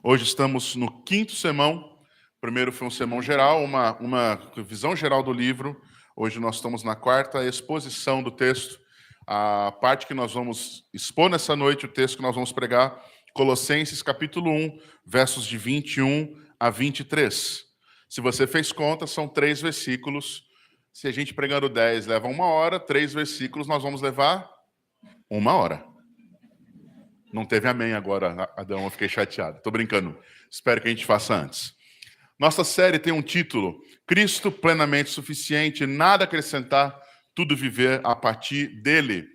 Hoje estamos no quinto sermão. Primeiro foi um sermão geral, uma visão geral do livro. Hoje nós estamos na quarta exposição do texto. A parte que nós vamos expor nessa noite, o texto que nós vamos pregar, Colossenses capítulo 1, versos de 21 a 23. Se você fez conta, são 3 versículos. Se a gente pregando 10 leva 1 hora, 3 versículos nós vamos levar 1 hora. Não teve amém agora, Adão, eu fiquei chateado. Estou brincando. Espero que a gente faça antes. Nossa série tem um título: Cristo plenamente suficiente, nada acrescentar, tudo viver a partir dele.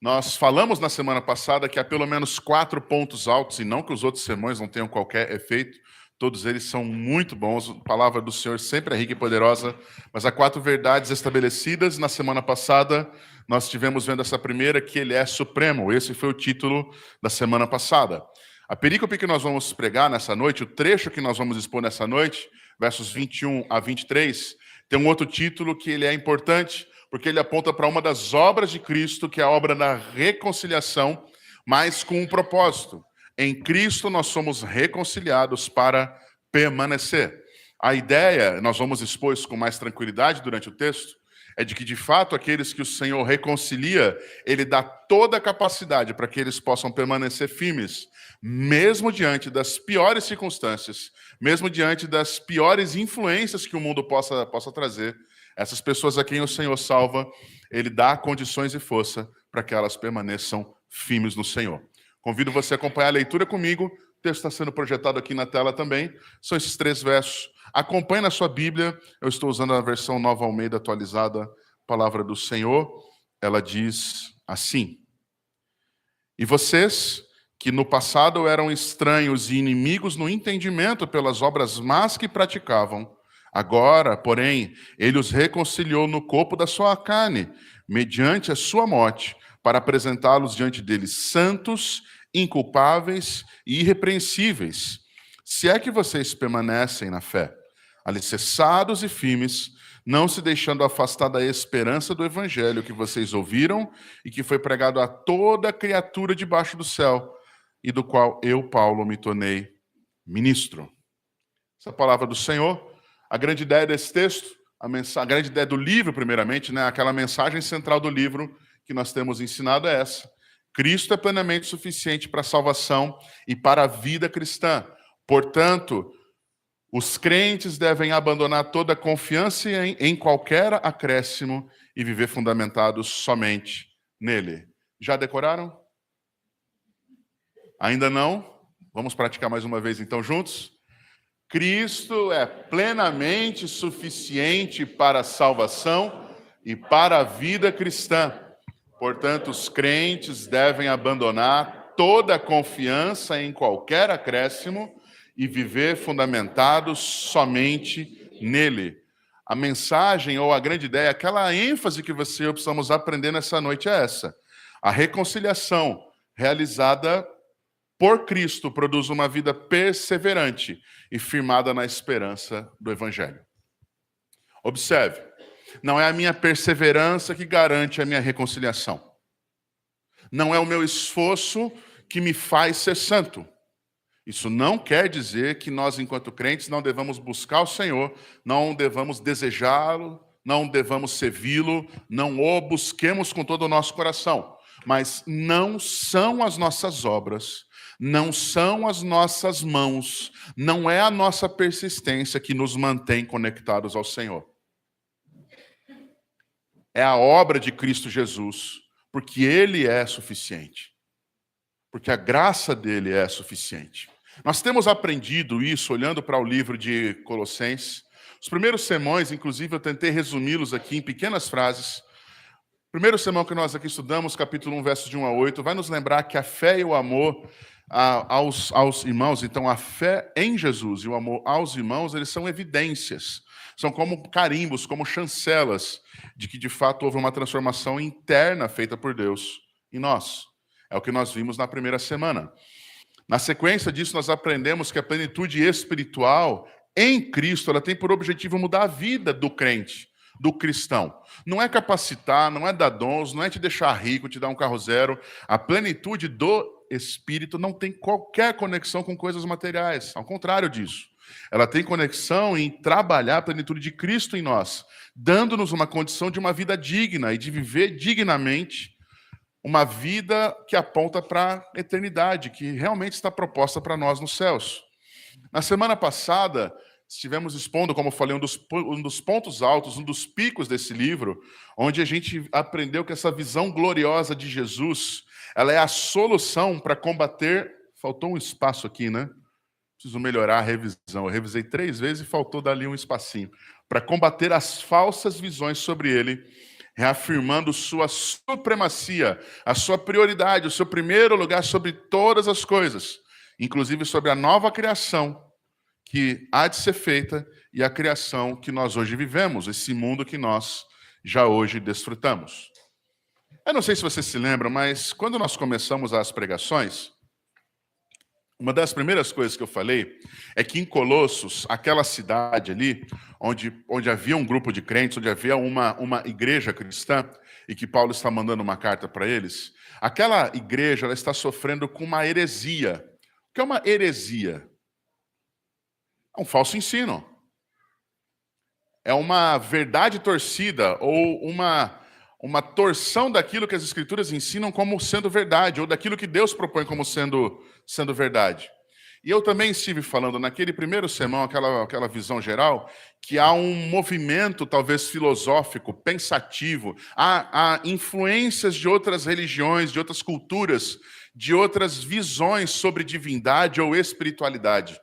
Nós falamos na semana passada que há pelo menos 4 pontos altos, e não que os outros sermões não tenham qualquer efeito, todos eles são muito bons, a palavra do Senhor sempre é rica e poderosa, mas há 4 verdades estabelecidas. Na semana passada, nós estivemos vendo essa primeira, que ele é supremo. Esse foi o título da semana passada. A perícope que nós vamos pregar nessa noite, o trecho que nós vamos expor nessa noite, versos 21 a 23, tem um outro título que ele é importante, porque ele aponta para uma das obras de Cristo, que é a obra da reconciliação, mas com um propósito. Em Cristo nós somos reconciliados para permanecer. A ideia, nós vamos expor isso com mais tranquilidade durante o texto, é de que, de fato, aqueles que o Senhor reconcilia, Ele dá toda a capacidade para que eles possam permanecer firmes, mesmo diante das piores circunstâncias, mesmo diante das piores influências que o mundo possa trazer. Essas pessoas a quem o Senhor salva, Ele dá condições e força para que elas permaneçam firmes no Senhor. Convido você a acompanhar a leitura comigo. O texto está sendo projetado aqui na tela também. São esses 3 versos. Acompanhe na sua Bíblia. Eu estou usando a versão Nova Almeida atualizada, Palavra do Senhor. Ela diz assim: E vocês, que no passado eram estranhos e inimigos no entendimento pelas obras más que praticavam, agora, porém, ele os reconciliou no corpo da sua carne, mediante a sua morte, para apresentá-los diante dele santos, inculpáveis e irrepreensíveis. Se é que vocês permanecem na fé, alicerçados e firmes, não se deixando afastar da esperança do evangelho que vocês ouviram e que foi pregado a toda criatura debaixo do céu, e do qual eu, Paulo, me tornei ministro. Essa é a palavra do Senhor. A grande ideia desse texto, a grande ideia do livro, primeiramente, né, aquela mensagem central do livro que nós temos ensinado é essa: Cristo é plenamente suficiente para a salvação e para a vida cristã. Portanto, os crentes devem abandonar toda confiança em qualquer acréscimo e viver fundamentados somente nele. Já decoraram? Ainda não? Vamos praticar mais uma vez então juntos? Cristo é plenamente suficiente para a salvação e para a vida cristã. Portanto, os crentes devem abandonar toda a confiança em qualquer acréscimo e viver fundamentados somente nele. A mensagem ou a grande ideia, aquela ênfase que você e eu precisamos aprender nessa noite é essa: a reconciliação realizada por Cristo produz uma vida perseverante e firmada na esperança do Evangelho. Observe, não é a minha perseverança que garante a minha reconciliação. Não é o meu esforço que me faz ser santo. Isso não quer dizer que nós, enquanto crentes, não devamos buscar o Senhor, não devamos desejá-lo, não devamos servi-lo, não o busquemos com todo o nosso coração. Mas não são as nossas obras, não são as nossas mãos, não é a nossa persistência que nos mantém conectados ao Senhor. É a obra de Cristo Jesus, porque Ele é suficiente. Porque a graça dele é suficiente. Nós temos aprendido isso olhando para o livro de Colossenses. Os primeiros sermões, inclusive, eu tentei resumi-los aqui em pequenas frases. O primeiro sermão que nós aqui estudamos, capítulo 1, versos de 1 a 8, vai nos lembrar que a fé e o amor aos irmãos, então a fé em Jesus e o amor aos irmãos, eles são evidências. São como carimbos, como chancelas de que, de fato, houve uma transformação interna feita por Deus em nós. É o que nós vimos na primeira semana. Na sequência disso, nós aprendemos que a plenitude espiritual em Cristo, ela tem por objetivo mudar a vida do crente, do cristão. Não é capacitar, não é dar dons, não é te deixar rico, te dar um carro zero. A plenitude espírito não tem qualquer conexão com coisas materiais, ao contrário disso. Ela tem conexão em trabalhar a plenitude de Cristo em nós, dando-nos uma condição de uma vida digna e de viver dignamente uma vida que aponta para a eternidade, que realmente está proposta para nós nos céus. Na semana passada, estivemos expondo, como eu falei, um dos pontos altos, um dos picos desse livro, onde a gente aprendeu que essa visão gloriosa de Jesus, ela é a solução para combater... Faltou um espaço aqui, né? Preciso melhorar a revisão. Eu revisei 3 vezes e faltou dali um espacinho. Para combater as falsas visões sobre ele, reafirmando sua supremacia, a sua prioridade, o seu primeiro lugar sobre todas as coisas, inclusive sobre a nova criação que há de ser feita e a criação que nós hoje vivemos, esse mundo que nós já hoje desfrutamos. Eu não sei se você se lembra, mas quando nós começamos as pregações, uma das primeiras coisas que eu falei é que em Colossos, aquela cidade ali, onde havia um grupo de crentes, onde havia uma igreja cristã, e que Paulo está mandando uma carta para eles, aquela igreja ela está sofrendo com uma heresia. O que é uma heresia? É um falso ensino. É uma verdade torcida ou uma torção daquilo que as Escrituras ensinam como sendo verdade, ou daquilo que Deus propõe como sendo verdade. E eu também estive falando naquele primeiro sermão, aquela visão geral, que há um movimento talvez filosófico, pensativo, há influências de outras religiões, de outras culturas, de outras visões sobre divindade ou espiritualidade.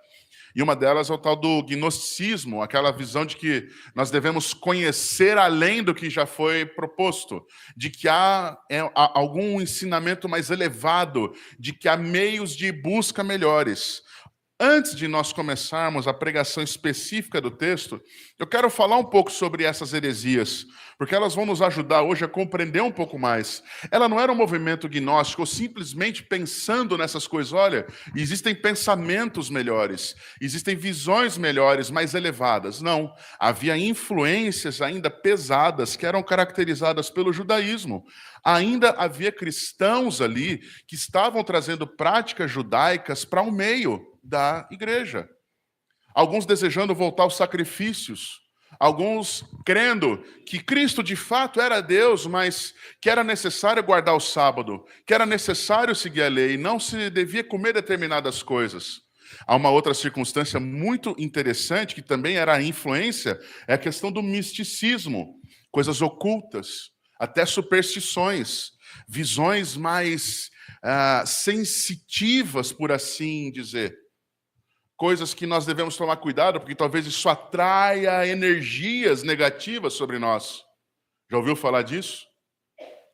E uma delas é o tal do gnosticismo, aquela visão de que nós devemos conhecer além do que já foi proposto, de que há algum ensinamento mais elevado, de que há meios de busca melhores. Antes de nós começarmos a pregação específica do texto, eu quero falar um pouco sobre essas heresias, porque elas vão nos ajudar hoje a compreender um pouco mais. Ela não era um movimento gnóstico, ou simplesmente pensando nessas coisas. Olha, existem pensamentos melhores, existem visões melhores, mais elevadas. Não, havia influências ainda pesadas que eram caracterizadas pelo judaísmo. Ainda havia cristãos ali que estavam trazendo práticas judaicas para o meio da igreja. Alguns desejando voltar aos sacrifícios, alguns crendo que Cristo de fato era Deus, mas que era necessário guardar o sábado, que era necessário seguir a lei, não se devia comer determinadas coisas. Há uma outra circunstância muito interessante, que também era a influência, é a questão do misticismo, coisas ocultas, até superstições, visões mais sensitivas, por assim dizer. Coisas que nós devemos tomar cuidado, porque talvez isso atraia energias negativas sobre nós. Já ouviu falar disso?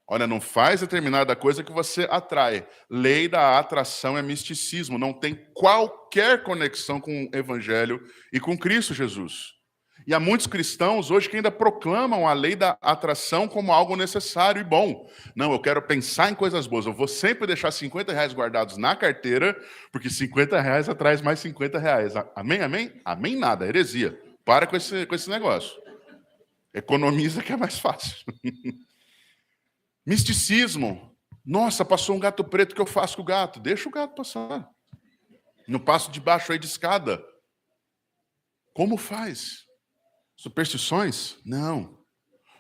Olha, não faz determinada coisa que você atrai. Lei da atração é misticismo, não tem qualquer conexão com o Evangelho e com Cristo Jesus. E há muitos cristãos hoje que ainda proclamam a lei da atração como algo necessário e bom. Não, eu quero pensar em coisas boas. Eu vou sempre deixar R$50 guardados na carteira, porque R$50 atrai mais R$50. Amém, amém? Amém nada, heresia. Para com esse negócio. Economiza que é mais fácil. Misticismo. Nossa, passou um gato preto, o que eu faço com o gato? Deixa o gato passar. Não passo debaixo aí de escada. Como faz? Superstições? Não.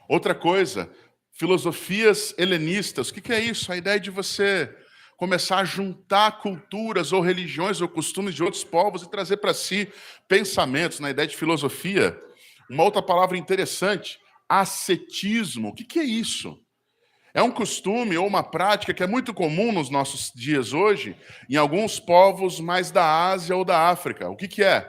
Outra coisa, filosofias helenistas. O que é isso? A ideia de você começar a juntar culturas ou religiões ou costumes de outros povos e trazer para si pensamentos, na ideia de filosofia. Uma outra palavra interessante, ascetismo. O que é isso? É um costume ou uma prática que é muito comum nos nossos dias hoje, em alguns povos mais da Ásia ou da África. O que é?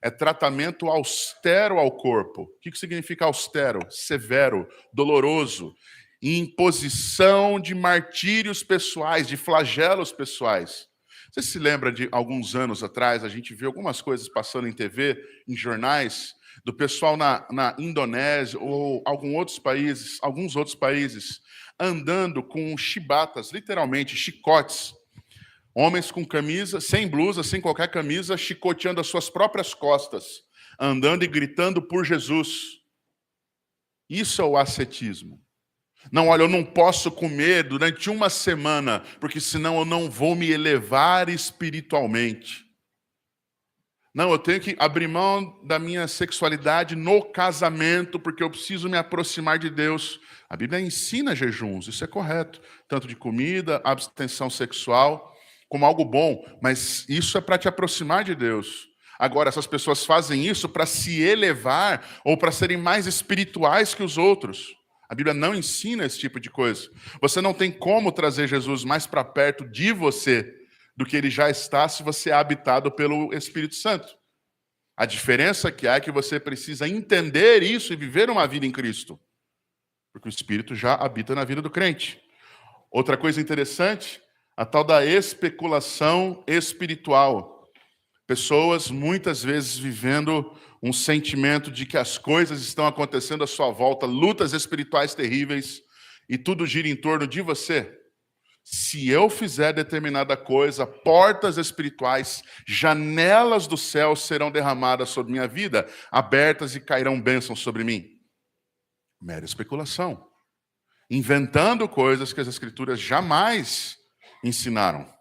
É tratamento austero ao corpo. O que significa austero? Severo, doloroso, imposição de martírios pessoais, de flagelos pessoais. Você se lembra de alguns anos atrás, a gente viu algumas coisas passando em TV, em jornais, do pessoal na Indonésia ou alguns outros países, andando com chibatas, literalmente, chicotes. Homens com camisa, sem blusa, sem qualquer camisa, chicoteando as suas próprias costas, andando e gritando por Jesus. Isso é o ascetismo. Não, olha, eu não posso comer durante uma semana, porque senão eu não vou me elevar espiritualmente. Não, eu tenho que abrir mão da minha sexualidade no casamento, porque eu preciso me aproximar de Deus. A Bíblia ensina jejuns, isso é correto. Tanto de comida, abstenção sexual, como algo bom. Mas isso é para te aproximar de Deus. Agora, essas pessoas fazem isso para se elevar ou para serem mais espirituais que os outros. A Bíblia não ensina esse tipo de coisa. Você não tem como trazer Jesus mais para perto de você do que ele já está se você é habitado pelo Espírito Santo. A diferença que há é que você precisa entender isso e viver uma vida em Cristo, porque o Espírito já habita na vida do crente. Outra coisa interessante, a tal da especulação espiritual. Pessoas muitas vezes vivendo um sentimento de que as coisas estão acontecendo à sua volta, lutas espirituais terríveis, e tudo gira em torno de você. Se eu fizer determinada coisa, portas espirituais, janelas do céu serão derramadas sobre minha vida, abertas e cairão bênçãos sobre mim. Mera especulação. Inventando coisas que as Escrituras jamais ensinaram.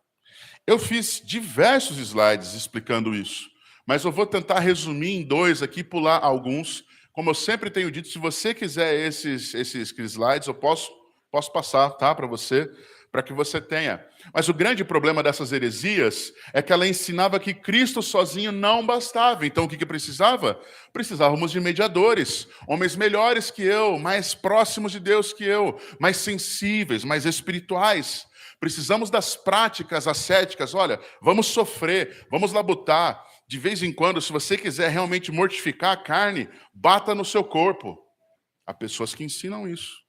Eu fiz diversos slides explicando isso, mas eu vou tentar resumir em 2 aqui, pular alguns. Como eu sempre tenho dito, se você quiser esses slides, eu posso passar, tá, para você, para que você tenha. Mas o grande problema dessas heresias é que ela ensinava que Cristo sozinho não bastava. Então, o que precisava? Precisávamos de mediadores, homens melhores que eu, mais próximos de Deus que eu, mais sensíveis, mais espirituais. Precisamos das práticas ascéticas. Olha, vamos sofrer, vamos labutar. De vez em quando, se você quiser realmente mortificar a carne, bata no seu corpo. Há pessoas que ensinam isso.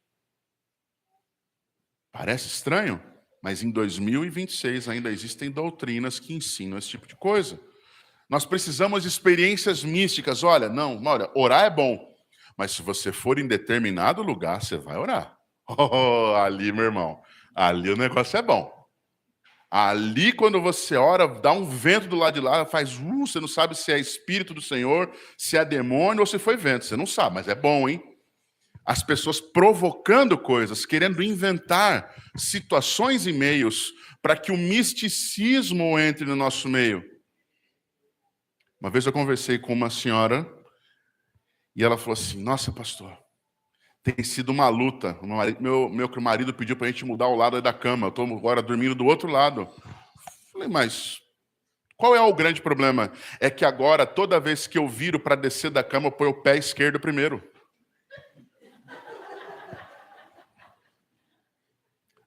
Parece estranho, mas em 2026 ainda existem doutrinas que ensinam esse tipo de coisa. Nós precisamos de experiências místicas. Olha, orar é bom, mas se você for em determinado lugar, você vai orar. Oh, ali, meu irmão, ali o negócio é bom. Ali, quando você ora, dá um vento do lado de lá, faz, você não sabe se é Espírito do Senhor, se é demônio ou se foi vento. Você não sabe, mas é bom, hein? As pessoas provocando coisas, querendo inventar situações e meios para que o misticismo entre no nosso meio. Uma vez eu conversei com uma senhora e ela falou assim, nossa, pastor, tem sido uma luta. Meu marido pediu para a gente mudar o lado da cama, eu estou agora dormindo do outro lado. Falei, mas qual é o grande problema? É que agora, toda vez que eu viro para descer da cama, eu ponho o pé esquerdo primeiro.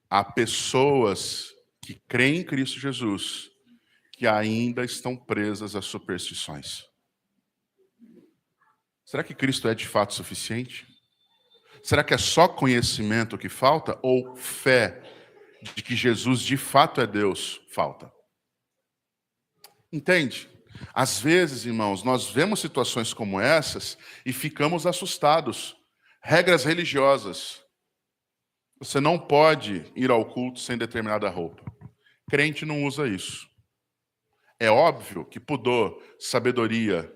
Há pessoas que creem em Cristo Jesus que ainda estão presas a superstições. Será que Cristo é de fato suficiente? Será que é só conhecimento que falta ou fé de que Jesus de fato é Deus falta? Entende? Às vezes, irmãos, nós vemos situações como essas e ficamos assustados. Regras religiosas. Você não pode ir ao culto sem determinada roupa. Crente não usa isso. É óbvio que pudor, sabedoria,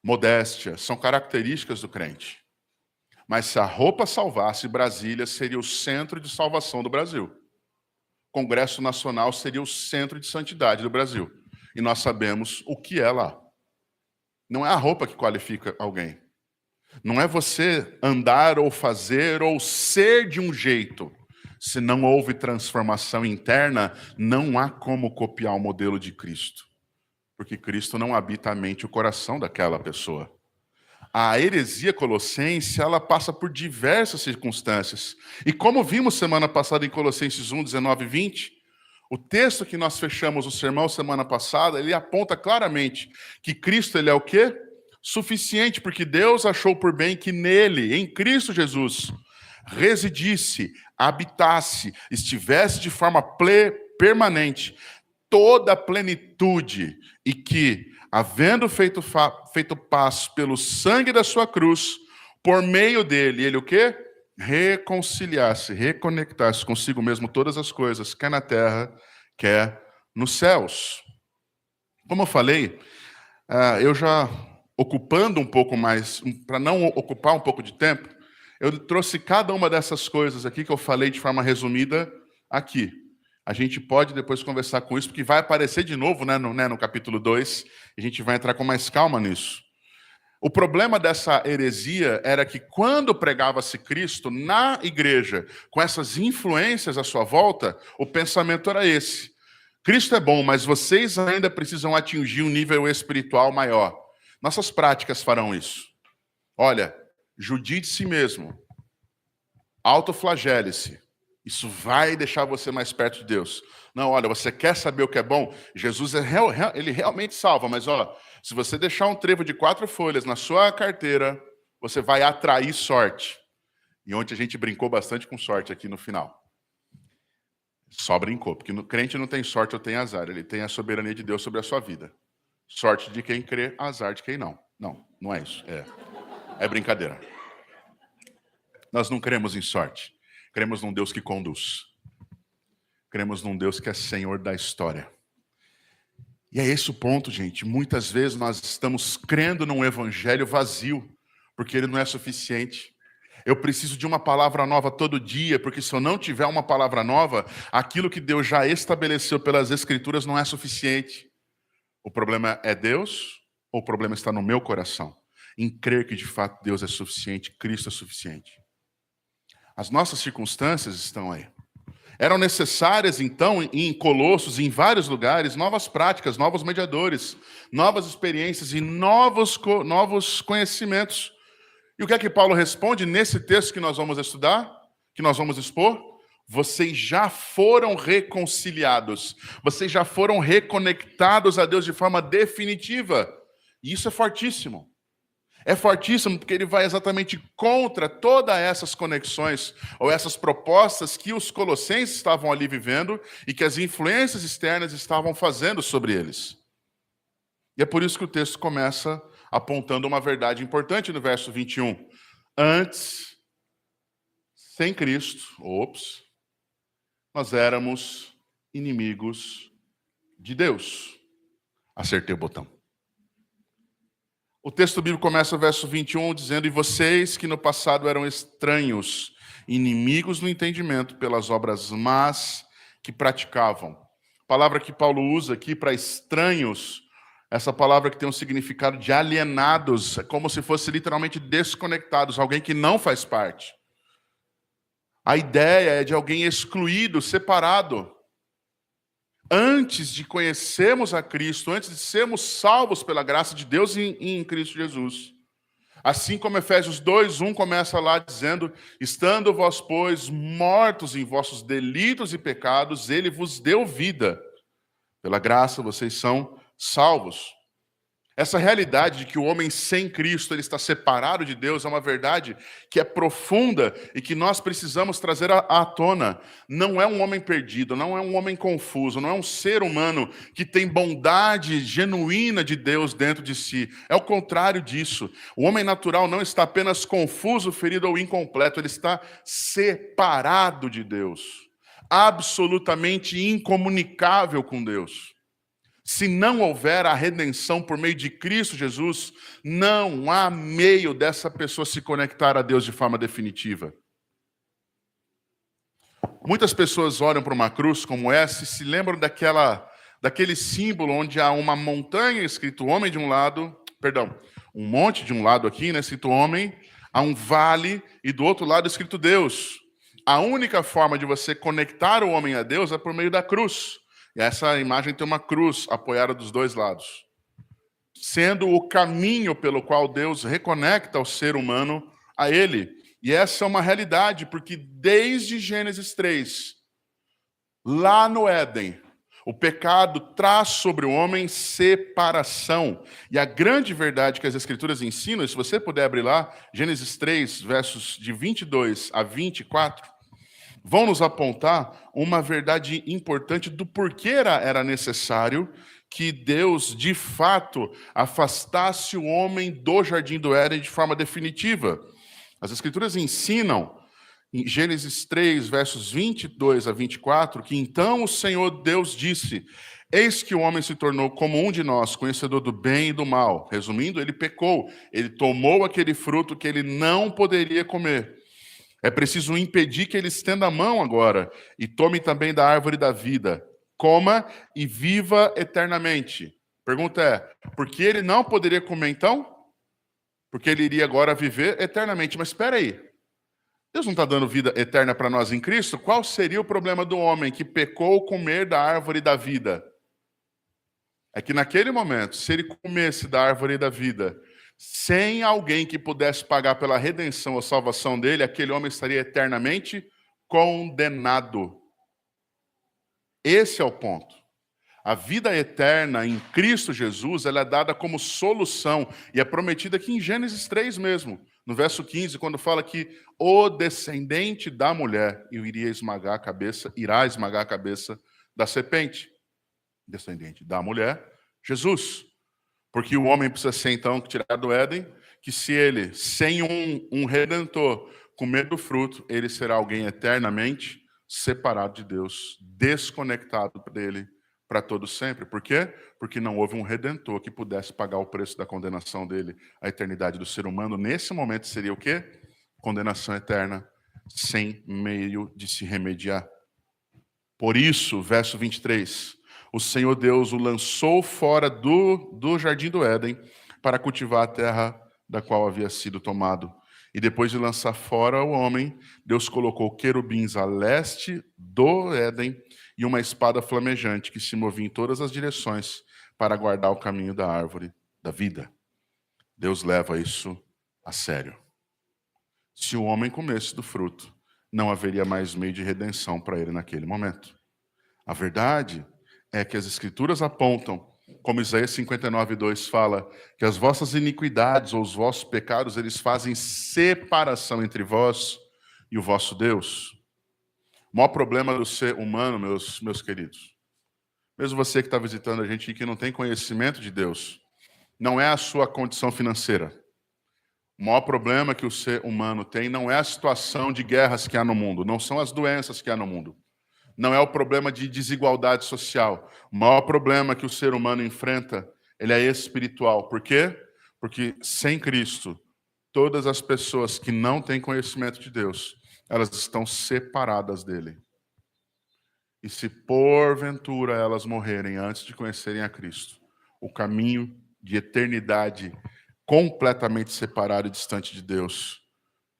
modéstia são características do crente. Mas se a roupa salvasse, Brasília seria o centro de salvação do Brasil. Congresso Nacional seria o centro de santidade do Brasil. E nós sabemos o que é lá. Não é a roupa que qualifica alguém. Não é você andar ou fazer ou ser de um jeito. Se não houve transformação interna, não há como copiar o modelo de Cristo. Porque Cristo não habita a mente e o coração daquela pessoa. A heresia colossense, ela passa por diversas circunstâncias. E como vimos semana passada em Colossenses 1, 19 e 20, o texto que nós fechamos o sermão semana passada, ele aponta claramente que Cristo, ele é o quê? Suficiente, porque Deus achou por bem que nele, em Cristo Jesus, residisse, habitasse, estivesse de forma permanente toda a plenitude e que, havendo feito paz pelo sangue da sua cruz, por meio dele, ele o quê? Reconciliasse, reconectasse consigo mesmo todas as coisas, quer na terra, quer nos céus. Como eu falei, eu já ocupando um pouco mais, para não ocupar um pouco de tempo, Eu trouxe cada uma dessas coisas aqui que eu falei de forma resumida aqui. A gente pode depois conversar com isso, porque vai aparecer de novo, no capítulo 2, e a gente vai entrar com mais calma nisso. O problema dessa heresia era que quando pregava-se Cristo na igreja, com essas influências à sua volta, o pensamento era esse: Cristo é bom, mas vocês ainda precisam atingir um nível espiritual maior. Nossas práticas farão isso. Olha, judie de si mesmo, autoflagele-se. Isso vai deixar você mais perto de Deus. Não, olha, você quer saber o que é bom? Jesus, ele realmente salva, mas se você deixar um trevo de 4 folhas na sua carteira, você vai atrair sorte. E ontem a gente brincou bastante com sorte aqui no final. Só brincou, porque no crente não tem sorte ou tem azar, ele tem a soberania de Deus sobre a sua vida. Sorte de quem crê, azar de quem não. Não é isso, é brincadeira. Nós não cremos em sorte, cremos num Deus que conduz. Cremos num Deus que é Senhor da história. E é esse o ponto, gente. Muitas vezes nós estamos crendo num evangelho vazio, porque ele não é suficiente. Eu preciso de uma palavra nova todo dia, porque se eu não tiver uma palavra nova, aquilo que Deus já estabeleceu pelas Escrituras não é suficiente. O problema é Deus, ou o problema está no meu coração? Em crer que de fato Deus é suficiente, Cristo é suficiente. As nossas circunstâncias estão aí. Eram necessárias, então, em Colossos, em vários lugares, novas práticas, novos mediadores, novas experiências e novos conhecimentos. E o que é que Paulo responde nesse texto que nós vamos estudar, que nós vamos expor? Vocês já foram reconciliados, vocês já foram reconectados a Deus de forma definitiva. E isso é fortíssimo. É fortíssimo porque ele vai exatamente contra todas essas conexões ou essas propostas que os colossenses estavam ali vivendo e que as influências externas estavam fazendo sobre eles. E é por isso que o texto começa apontando uma verdade importante no verso 21. Antes, sem Cristo, nós éramos inimigos de Deus. Acertei o botão. O texto bíblico começa o verso 21 dizendo: e vocês que no passado eram estranhos, inimigos no entendimento pelas obras más que praticavam. A palavra que Paulo usa aqui para estranhos, essa palavra que tem um significado de alienados, é como se fosse literalmente desconectados, alguém que não faz parte. A ideia é de alguém excluído, separado. Antes de conhecermos a Cristo, antes de sermos salvos pela graça de Deus em Cristo Jesus. Assim como Efésios 2:1 começa lá dizendo: estando vós, pois, mortos em vossos delitos e pecados, ele vos deu vida. Pela graça vocês são salvos. Essa realidade de que o homem sem Cristo ele está separado de Deus é uma verdade que é profunda e que nós precisamos trazer à tona. Não é um homem perdido, não é um homem confuso, não é um ser humano que tem bondade genuína de Deus dentro de si. É o contrário disso. O homem natural não está apenas confuso, ferido ou incompleto, ele está separado de Deus, absolutamente incomunicável com Deus. Se não houver a redenção por meio de Cristo Jesus, não há meio dessa pessoa se conectar a Deus de forma definitiva. Muitas pessoas olham para uma cruz como essa e se lembram daquele símbolo onde há uma montanha escrito homem de um lado, um monte de um lado aqui, escrito homem, há um vale e do outro lado escrito Deus. A única forma de você conectar o homem a Deus é por meio da cruz. E essa imagem tem uma cruz apoiada dos dois lados, sendo o caminho pelo qual Deus reconecta o ser humano a Ele. E essa é uma realidade, porque desde Gênesis 3, lá no Éden, o pecado traz sobre o homem separação. E a grande verdade que as Escrituras ensinam, se você puder abrir lá, Gênesis 3, versos de 22 a 24, vão nos apontar uma verdade importante do porquê era necessário que Deus, de fato, afastasse o homem do Jardim do Éden de forma definitiva. As Escrituras ensinam, em Gênesis 3, versos 22 a 24, que então o Senhor Deus disse: eis que o homem se tornou como um de nós, conhecedor do bem e do mal. Resumindo, ele pecou, ele tomou aquele fruto que ele não poderia comer. É preciso impedir que ele estenda a mão agora e tome também da árvore da vida. Coma e viva eternamente. Pergunta é, por que ele não poderia comer então? Porque ele iria agora viver eternamente. Mas espera aí, Deus não está dando vida eterna para nós em Cristo? Qual seria o problema do homem que pecou ao comer da árvore da vida? É que naquele momento, se ele comesse da árvore da vida, sem alguém que pudesse pagar pela redenção ou salvação dele, aquele homem estaria eternamente condenado. Esse é o ponto. A vida eterna em Cristo Jesus, ela é dada como solução, e é prometida aqui em Gênesis 3 mesmo, no verso 15, quando fala que o descendente da mulher irá esmagar a cabeça da serpente. Descendente da mulher, Jesus. Porque o homem precisa ser, então, tirado do Éden, que se ele, sem um redentor, comer do fruto, ele será alguém eternamente separado de Deus, desconectado dele para todo sempre. Por quê? Porque não houve um redentor que pudesse pagar o preço da condenação dele. A eternidade do ser humano, nesse momento, seria o quê? Condenação eterna, sem meio de se remediar. Por isso, verso 23, o Senhor Deus o lançou fora do jardim do Éden para cultivar a terra da qual havia sido tomado. E depois de lançar fora o homem, Deus colocou querubins a leste do Éden e uma espada flamejante que se movia em todas as direções para guardar o caminho da árvore da vida. Deus leva isso a sério. Se o homem comesse do fruto, não haveria mais meio de redenção para ele naquele momento. A verdade é que as Escrituras apontam, como Isaías 59:2 fala, que as vossas iniquidades ou os vossos pecados, eles fazem separação entre vós e o vosso Deus. O maior problema do ser humano, meus queridos, mesmo você que está visitando a gente e que não tem conhecimento de Deus, não é a sua condição financeira. O maior problema que o ser humano tem não é a situação de guerras que há no mundo, não são as doenças que há no mundo. Não é o problema de desigualdade social. O maior problema que o ser humano enfrenta, ele é espiritual. Por quê? Porque sem Cristo, todas as pessoas que não têm conhecimento de Deus, elas estão separadas dele. E se porventura elas morrerem antes de conhecerem a Cristo, o caminho de eternidade completamente separado e distante de Deus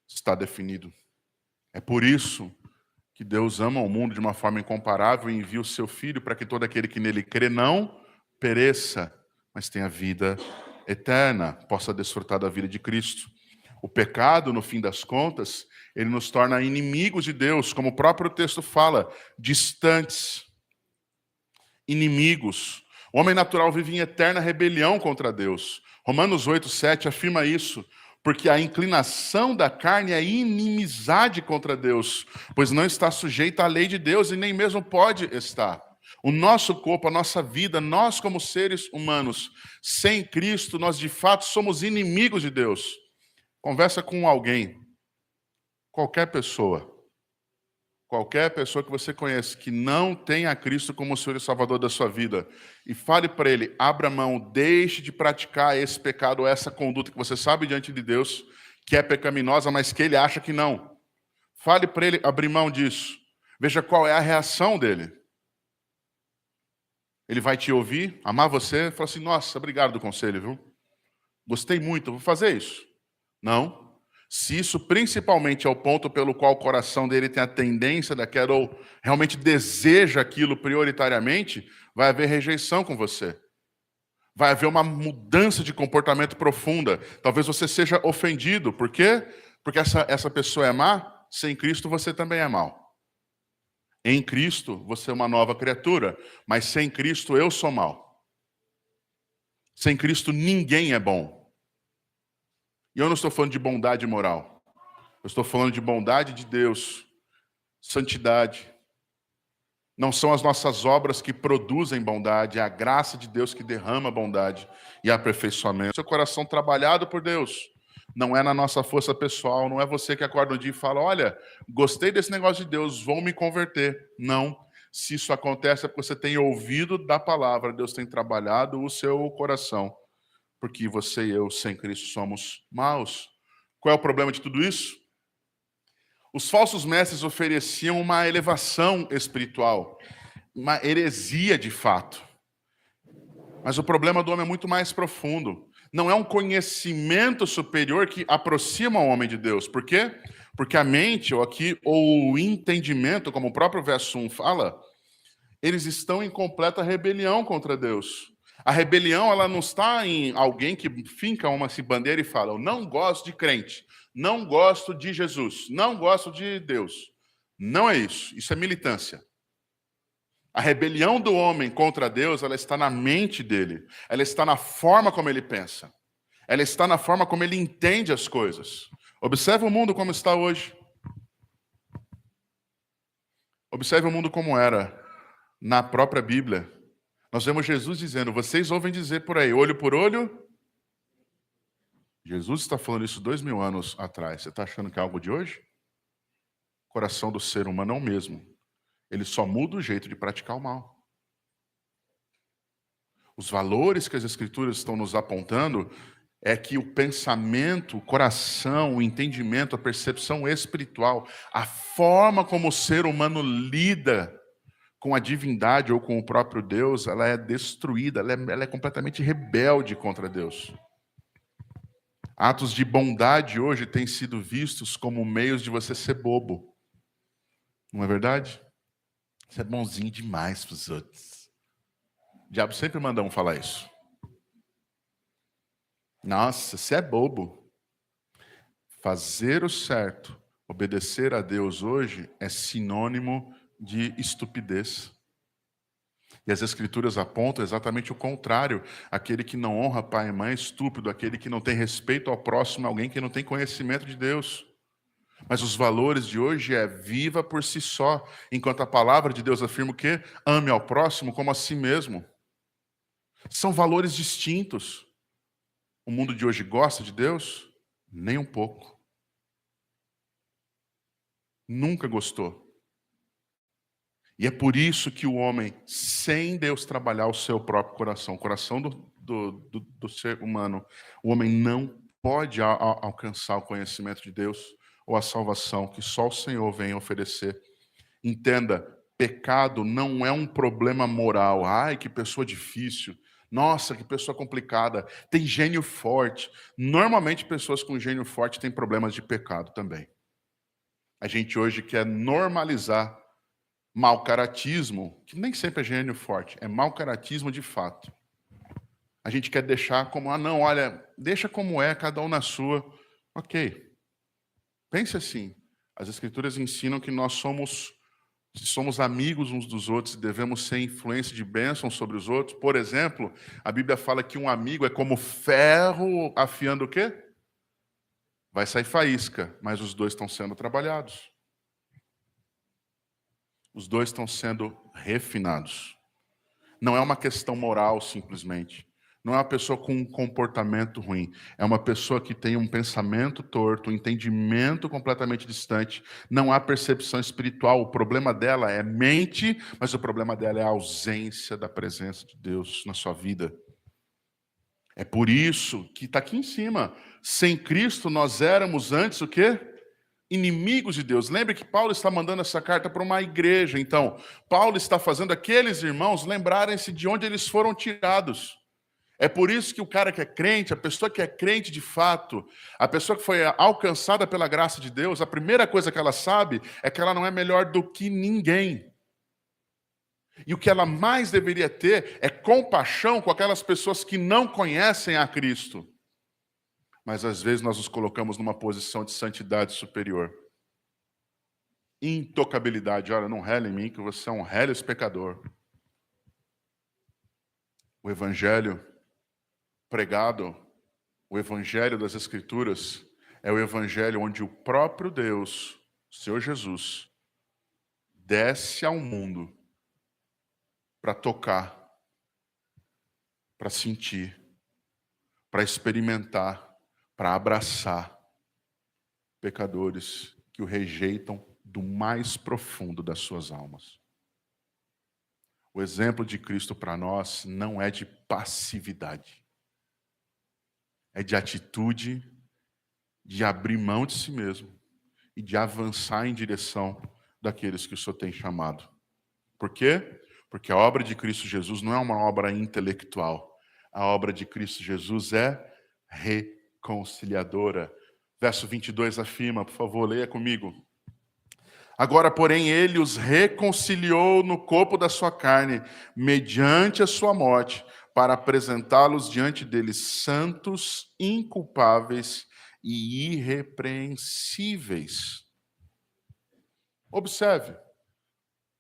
está definido. É por isso que Deus ama o mundo de uma forma incomparável e envia o seu Filho para que todo aquele que nele crê não pereça, mas tenha vida eterna, possa desfrutar da vida de Cristo. O pecado, no fim das contas, ele nos torna inimigos de Deus, como o próprio texto fala, distantes, inimigos. O homem natural vive em eterna rebelião contra Deus. Romanos 8:7 afirma isso. Porque a inclinação da carne é inimizade contra Deus, pois não está sujeita à lei de Deus e nem mesmo pode estar. O nosso corpo, a nossa vida, nós como seres humanos, sem Cristo, nós de fato somos inimigos de Deus. Conversa com alguém, qualquer pessoa que você conhece que não tem a Cristo como Senhor e Salvador da sua vida, e fale para ele, abra mão, deixe de praticar esse pecado ou essa conduta que você sabe diante de Deus, que é pecaminosa, mas que ele acha que não. Fale para ele abrir mão disso. Veja qual é a reação dele. Ele vai te ouvir, amar você, e falar assim, nossa, obrigado do conselho, viu? Gostei muito, vou fazer isso. Não. Se isso principalmente é o ponto pelo qual o coração dele tem a tendência daquela ou realmente deseja aquilo prioritariamente, vai haver rejeição com você. Vai haver uma mudança de comportamento profunda. Talvez você seja ofendido. Por quê? Porque essa pessoa é má. Sem Cristo você também é mau. Em Cristo você é uma nova criatura. Mas sem Cristo eu sou mau. Sem Cristo ninguém é bom. E eu não estou falando de bondade moral. Eu estou falando de bondade de Deus, santidade. Não são as nossas obras que produzem bondade, é a graça de Deus que derrama bondade e aperfeiçoamento. Seu coração trabalhado por Deus. Não é na nossa força pessoal, não é você que acorda um dia e fala, olha, gostei desse negócio de Deus, vou me converter. Não. Se isso acontece é porque você tem ouvido da palavra, Deus tem trabalhado o seu coração. Porque você e eu, sem Cristo, somos maus. Qual é o problema de tudo isso? Os falsos mestres ofereciam uma elevação espiritual, uma heresia de fato. Mas o problema do homem é muito mais profundo. Não é um conhecimento superior que aproxima o homem de Deus. Por quê? Porque a mente, ou o entendimento, como o próprio verso 1 fala, eles estão em completa rebelião contra Deus. A rebelião, ela não está em alguém que finca uma bandeira e fala: eu não gosto de crente, não gosto de Jesus, não gosto de Deus. Não é isso. Isso é militância. A rebelião do homem contra Deus, ela está na mente dele. Ela está na forma como ele pensa. Ela está na forma como ele entende as coisas. Observe o mundo como está hoje. Observe o mundo como era na própria Bíblia. Nós vemos Jesus dizendo: vocês ouvem dizer por aí, olho por olho. Jesus está falando isso 2000 anos atrás. Você está achando que é algo de hoje? O coração do ser humano é o mesmo. Ele só muda o jeito de praticar o mal. Os valores que as Escrituras estão nos apontando é que o pensamento, o coração, o entendimento, a percepção espiritual, a forma como o ser humano lida com a divindade ou com o próprio Deus, ela é destruída, ela é completamente rebelde contra Deus. Atos de bondade hoje têm sido vistos como meios de você ser bobo. Não é verdade? Você é bonzinho demais para os outros. O diabo sempre manda um falar isso. Nossa, você é bobo. Fazer o certo, obedecer a Deus hoje é sinônimo de estupidez. E as Escrituras apontam exatamente o contrário. Aquele que não honra pai e mãe é estúpido. Aquele que não tem respeito ao próximo é alguém que não tem conhecimento de Deus. Mas os valores de hoje é viva por si só, enquanto a palavra de Deus afirma o quê? Ame ao próximo como a si mesmo. São valores distintos. O mundo de hoje gosta de Deus? Nem um pouco. Nunca gostou. E é por isso que o homem, sem Deus trabalhar o seu próprio coração, o coração do ser humano, o homem não pode alcançar o conhecimento de Deus ou a salvação que só o Senhor vem oferecer. Entenda, pecado não é um problema moral. Ai, que pessoa difícil. Nossa, que pessoa complicada. Tem gênio forte. Normalmente, pessoas com gênio forte têm problemas de pecado também. A gente hoje quer normalizar mau-caratismo, que nem sempre é gênio forte, é mau-caratismo de fato. A gente quer deixar como, não, olha, deixa como é, cada um na sua. Ok. Pense assim, as Escrituras ensinam que nós somos amigos uns dos outros e devemos ser influência de bênção sobre os outros. Por exemplo, a Bíblia fala que um amigo é como ferro afiando o quê? Vai sair faísca, mas os dois estão sendo trabalhados. Os dois estão sendo refinados. Não é uma questão moral, simplesmente. Não é uma pessoa com um comportamento ruim. É uma pessoa que tem um pensamento torto, um entendimento completamente distante. Não há percepção espiritual. O problema dela é mente, mas o problema dela é a ausência da presença de Deus na sua vida. É por isso que está aqui em cima. Sem Cristo, nós éramos antes o quê? Inimigos de Deus. Lembre que Paulo está mandando essa carta para uma igreja. Então, Paulo está fazendo aqueles irmãos lembrarem-se de onde eles foram tirados. É por isso que o cara que é crente, a pessoa que é crente de fato, a pessoa que foi alcançada pela graça de Deus, a primeira coisa que ela sabe é que ela não é melhor do que ninguém. E o que ela mais deveria ter é compaixão com aquelas pessoas que não conhecem a Cristo. Mas às vezes nós nos colocamos numa posição de santidade superior. Intocabilidade. Olha, não rele em mim que você é um reles pecador. O evangelho pregado, o evangelho das Escrituras, é o evangelho onde o próprio Deus, o Senhor Jesus, desce ao mundo para tocar, para sentir, para experimentar, para abraçar pecadores que o rejeitam do mais profundo das suas almas. O exemplo de Cristo para nós não é de passividade. É de atitude, de abrir mão de si mesmo e de avançar em direção daqueles que o Senhor tem chamado. Por quê? Porque a obra de Cristo Jesus não é uma obra intelectual. A obra de Cristo Jesus é reconciliadora. Verso 22 afirma, por favor, leia comigo. Agora, porém, ele os reconciliou no corpo da sua carne, mediante a sua morte, para apresentá-los diante dele santos, inculpáveis e irrepreensíveis. Observe.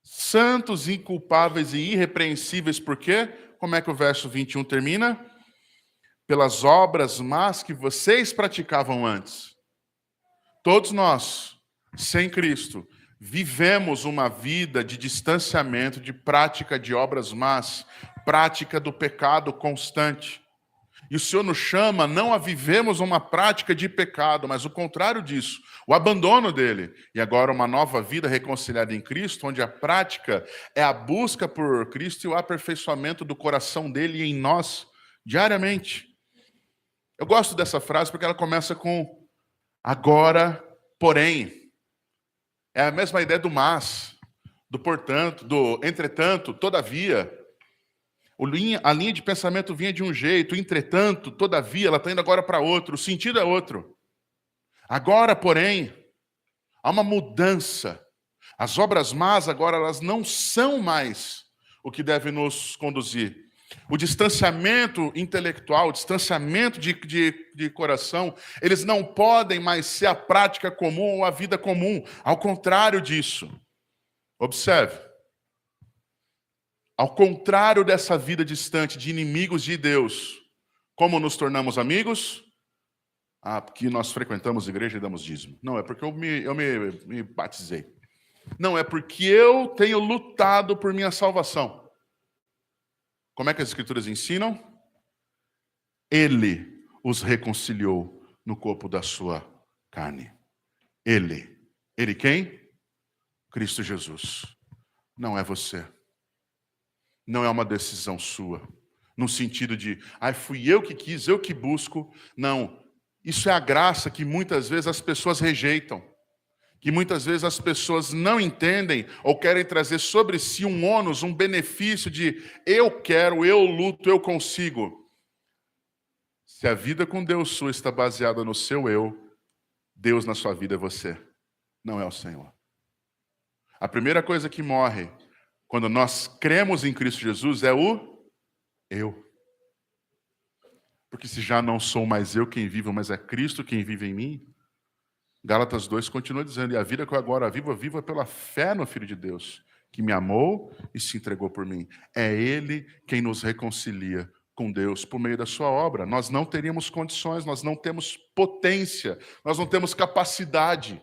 Santos, inculpáveis e irrepreensíveis, por quê? Como é que o verso 21 termina? Pelas obras más que vocês praticavam antes. Todos nós, sem Cristo, vivemos uma vida de distanciamento, de prática de obras más, prática do pecado constante. E o Senhor nos chama não a vivermos uma prática de pecado, mas o contrário disso, o abandono dele. E agora uma nova vida reconciliada em Cristo, onde a prática é a busca por Cristo e o aperfeiçoamento do coração dele em nós, diariamente. Eu gosto dessa frase porque ela começa com agora, porém. É a mesma ideia do mas, do portanto, do entretanto, todavia. A linha de pensamento vinha de um jeito, entretanto, todavia, ela está indo agora para outro, o sentido é outro. Agora, porém, há uma mudança. As obras más agora elas não são mais o que deve nos conduzir. O distanciamento intelectual, o distanciamento de coração, eles não podem mais ser a prática comum ou a vida comum. Ao contrário disso. Observe. Ao contrário dessa vida distante de inimigos de Deus, como nos tornamos amigos? Porque nós frequentamos a igreja e damos dízimo. Não, é porque eu me batizei. Não, é porque eu tenho lutado por minha salvação. Como é que as Escrituras ensinam? Ele os reconciliou no corpo da sua carne. Ele. Ele quem? Cristo Jesus. Não é você. Não é uma decisão sua. No sentido de, fui eu que quis, eu que busco. Não. Isso é a graça que muitas vezes as pessoas rejeitam. Que muitas vezes as pessoas não entendem ou querem trazer sobre si um ônus, um benefício de eu quero, eu luto, eu consigo. Se a vida com Deus sua está baseada no seu eu, Deus na sua vida é você, não é o Senhor. A primeira coisa que morre quando nós cremos em Cristo Jesus é o eu. Porque se já não sou mais eu quem vivo, mas é Cristo quem vive em mim, Gálatas 2 continua dizendo, e a vida que eu agora vivo, eu vivo pela fé no Filho de Deus, que me amou e se entregou por mim. É Ele quem nos reconcilia com Deus por meio da sua obra. Nós não teríamos condições, nós não temos potência, nós não temos capacidade.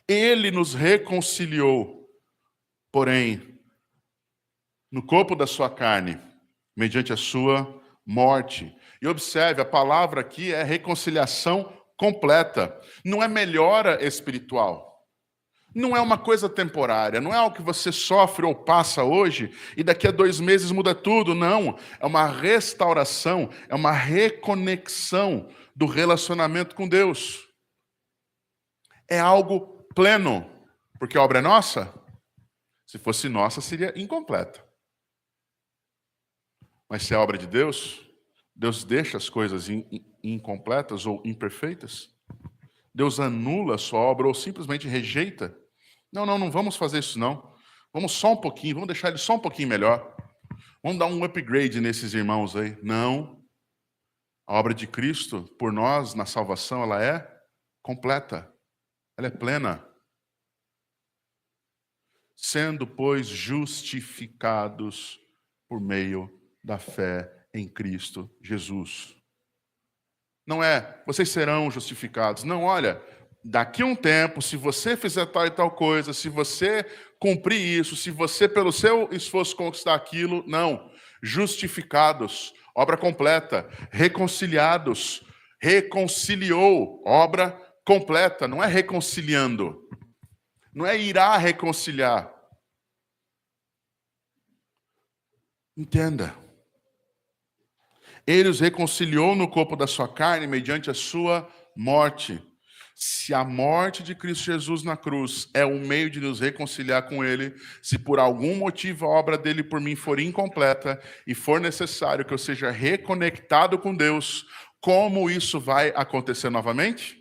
Ele nos reconciliou, porém, no corpo da sua carne, mediante a sua morte. E observe, a palavra aqui é reconciliação completa. Não é melhora espiritual. Não é uma coisa temporária. Não é algo que você sofre ou passa hoje e daqui a 2 meses muda tudo. Não. É uma restauração, é uma reconexão do relacionamento com Deus. É algo pleno. Porque a obra é nossa? Se fosse nossa, seria incompleta. Mas se é obra de Deus, Deus deixa as coisas incompletas ou imperfeitas? Deus anula a sua obra ou simplesmente rejeita? Não vamos fazer isso não. Vamos só um pouquinho, vamos deixar ele só um pouquinho melhor. Vamos dar um upgrade nesses irmãos aí. Não. A obra de Cristo, por nós, na salvação, ela é completa. Ela é plena. Sendo, pois, justificados por meio da fé em Cristo Jesus. Não é, vocês serão justificados. Não, olha, daqui a um tempo, se você fizer tal e tal coisa, se você cumprir isso, se você, pelo seu esforço, conquistar aquilo, não. Justificados, obra completa. Reconciliados, reconciliou, obra completa. Não é reconciliando. Não é irá reconciliar. Entenda. Ele os reconciliou no corpo da sua carne mediante a sua morte. Se a morte de Cristo Jesus na cruz é o meio de nos reconciliar com Ele, se por algum motivo a obra dele por mim for incompleta e for necessário que eu seja reconectado com Deus, como isso vai acontecer novamente?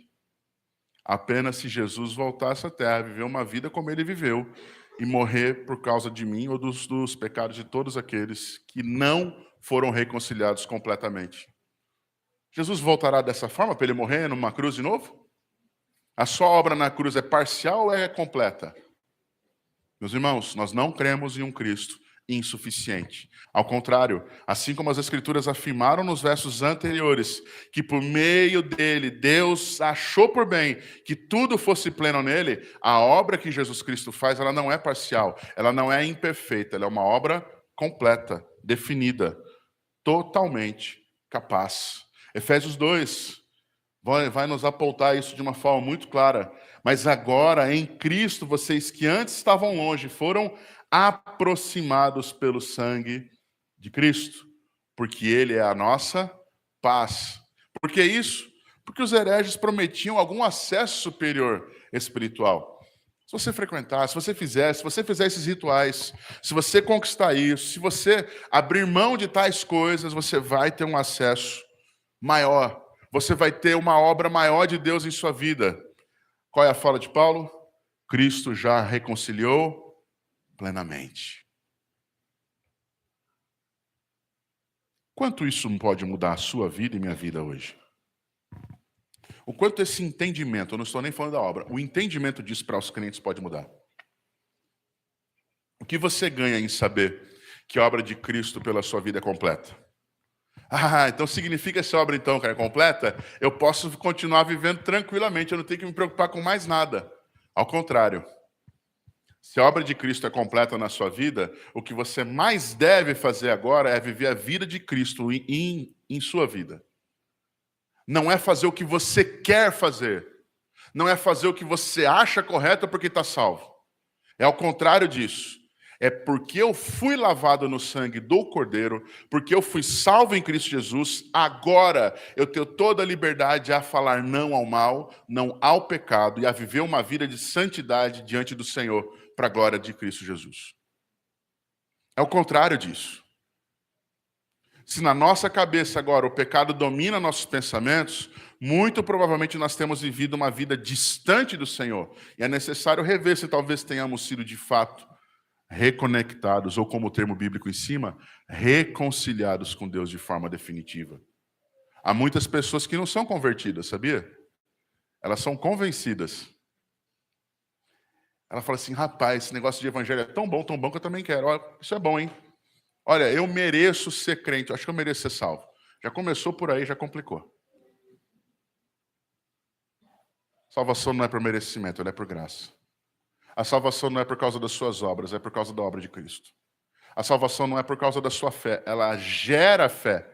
Apenas se Jesus voltar a essa terra, viver uma vida como ele viveu e morrer por causa de mim ou dos pecados de todos aqueles que não foram reconciliados completamente. Jesus voltará dessa forma para ele morrer numa cruz de novo? A sua obra na cruz é parcial ou é completa? Meus irmãos, nós não cremos em um Cristo insuficiente. Ao contrário, assim como as Escrituras afirmaram nos versos anteriores, que por meio dele, Deus achou por bem que tudo fosse pleno nele, a obra que Jesus Cristo faz, ela não é parcial, ela não é imperfeita, ela é uma obra completa, definida, totalmente capaz. Efésios 2 vai nos apontar isso de uma forma muito clara. Mas agora, em Cristo, vocês que antes estavam longe, foram aproximados pelo sangue de Cristo, porque Ele é a nossa paz. Por que isso? Porque os hereges prometiam algum acesso superior espiritual. Se você frequentar, se você fizer esses rituais, se você conquistar isso, se você abrir mão de tais coisas, você vai ter um acesso maior. Você vai ter uma obra maior de Deus em sua vida. Qual é a fala de Paulo? Cristo já reconciliou plenamente. Quanto isso pode mudar a sua vida e minha vida hoje? O quanto esse entendimento, eu não estou nem falando da obra, o entendimento disso para os crentes pode mudar. O que você ganha em saber que a obra de Cristo pela sua vida é completa? Então significa essa obra então que é completa? Eu posso continuar vivendo tranquilamente, eu não tenho que me preocupar com mais nada. Ao contrário, se a obra de Cristo é completa na sua vida, o que você mais deve fazer agora é viver a vida de Cristo em sua vida. Não é fazer o que você quer fazer. Não é fazer o que você acha correto porque está salvo. É ao contrário disso. É porque eu fui lavado no sangue do Cordeiro, porque eu fui salvo em Cristo Jesus, agora eu tenho toda a liberdade a falar não ao mal, não ao pecado e a viver uma vida de santidade diante do Senhor, para a glória de Cristo Jesus. É o contrário disso. Se na nossa cabeça agora o pecado domina nossos pensamentos, muito provavelmente nós temos vivido uma vida distante do Senhor. E é necessário rever se talvez tenhamos sido de fato reconectados, ou como o termo bíblico em cima, reconciliados com Deus de forma definitiva. Há muitas pessoas que não são convertidas, sabia? Elas são convencidas. Ela fala assim, rapaz, esse negócio de evangelho é tão bom que eu também quero. Olha, isso é bom, hein? Olha, eu mereço ser crente, eu acho que eu mereço ser salvo. Já começou por aí, já complicou. Salvação não é por merecimento, ela é por graça. A salvação não é por causa das suas obras, é por causa da obra de Cristo. A salvação não é por causa da sua fé, ela gera fé.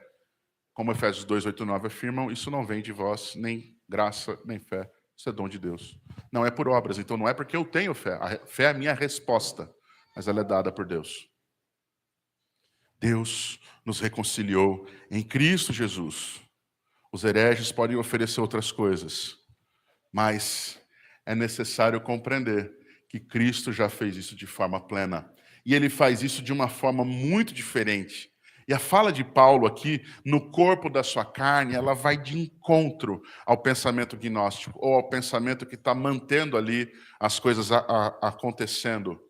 Como Efésios 2, 8 e 9 afirmam, isso não vem de vós, nem graça, nem fé. Isso é dom de Deus. Não é por obras, então não é porque eu tenho fé. A fé é a minha resposta, mas ela é dada por Deus. Deus nos reconciliou em Cristo Jesus. Os hereges podem oferecer outras coisas, mas é necessário compreender que Cristo já fez isso de forma plena. E ele faz isso de uma forma muito diferente. E a fala de Paulo aqui, no corpo da sua carne, ela vai de encontro ao pensamento gnóstico, ou ao pensamento que está mantendo ali as coisas acontecendo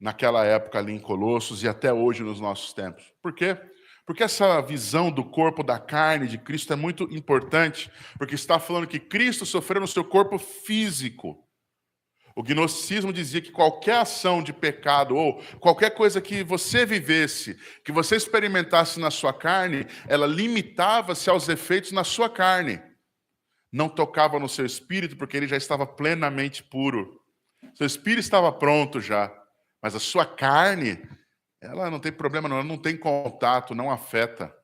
naquela época ali em Colossos e até hoje nos nossos tempos. Por quê? Porque essa visão do corpo da carne de Cristo é muito importante, porque está falando que Cristo sofreu no seu corpo físico. O gnosticismo dizia que qualquer ação de pecado ou qualquer coisa que você vivesse, que você experimentasse na sua carne, ela limitava-se aos efeitos na sua carne. Não tocava no seu espírito porque ele já estava plenamente puro. Seu espírito estava pronto já, mas a sua carne, ela não tem problema não, ela não tem contato, não afeta.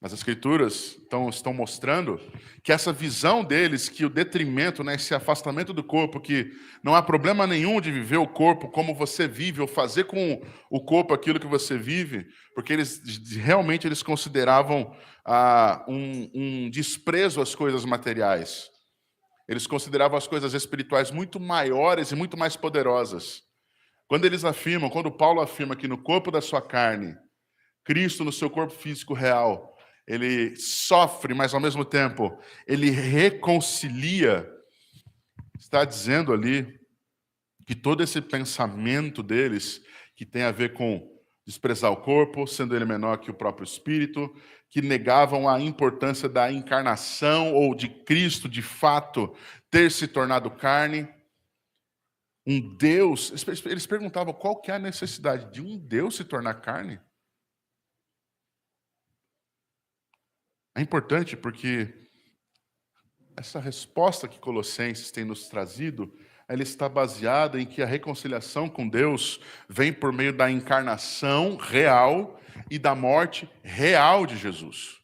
As Escrituras estão mostrando que essa visão deles, que o detrimento, né, esse afastamento do corpo, que não há problema nenhum de viver o corpo como você vive, ou fazer com o corpo aquilo que você vive, porque eles realmente consideravam um desprezo às coisas materiais. Eles consideravam as coisas espirituais muito maiores e muito mais poderosas. Quando Paulo afirma que no corpo da sua carne, Cristo no seu corpo físico real, ele sofre, mas ao mesmo tempo ele reconcilia, está dizendo ali que todo esse pensamento deles, que tem a ver com desprezar o corpo, sendo ele menor que o próprio Espírito, que negavam a importância da encarnação ou de Cristo, de fato, ter se tornado carne. Um Deus, eles perguntavam qual que é a necessidade de um Deus se tornar carne? É importante porque essa resposta que Colossenses tem nos trazido, ela está baseada em que a reconciliação com Deus vem por meio da encarnação real e da morte real de Jesus.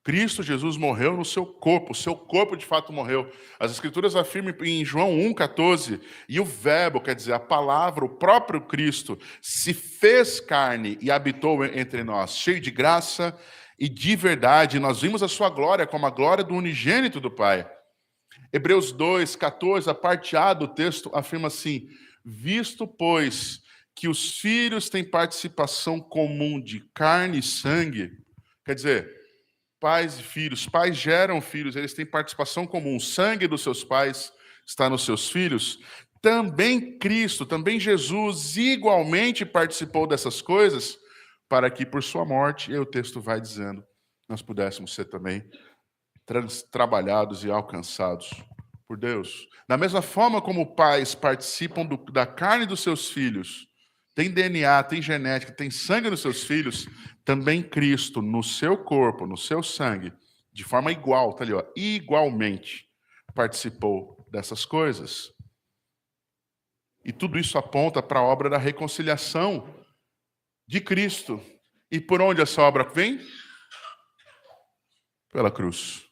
Cristo Jesus morreu no seu corpo, o seu corpo de fato morreu. As Escrituras afirmam em João 1,14, e o verbo, quer dizer, a palavra, o próprio Cristo, se fez carne e habitou entre nós, cheio de graça e de verdade. Nós vimos a sua glória como a glória do unigênito do Pai. Hebreus 2,14, a parte A do texto afirma assim: visto, pois, que os filhos têm participação comum de carne e sangue, quer dizer, pais e filhos, pais geram filhos, eles têm participação comum, o sangue dos seus pais está nos seus filhos, também Cristo, também Jesus, igualmente participou dessas coisas, para que por sua morte, e o texto vai dizendo, nós pudéssemos ser também trabalhados e alcançados por Deus. Da mesma forma como pais participam da carne dos seus filhos, tem DNA, tem genética, tem sangue nos seus filhos, também Cristo, no seu corpo, no seu sangue, de forma igual, tá ali, ó, igualmente participou dessas coisas. E tudo isso aponta para a obra da reconciliação de Cristo. E por onde essa obra vem? Pela cruz.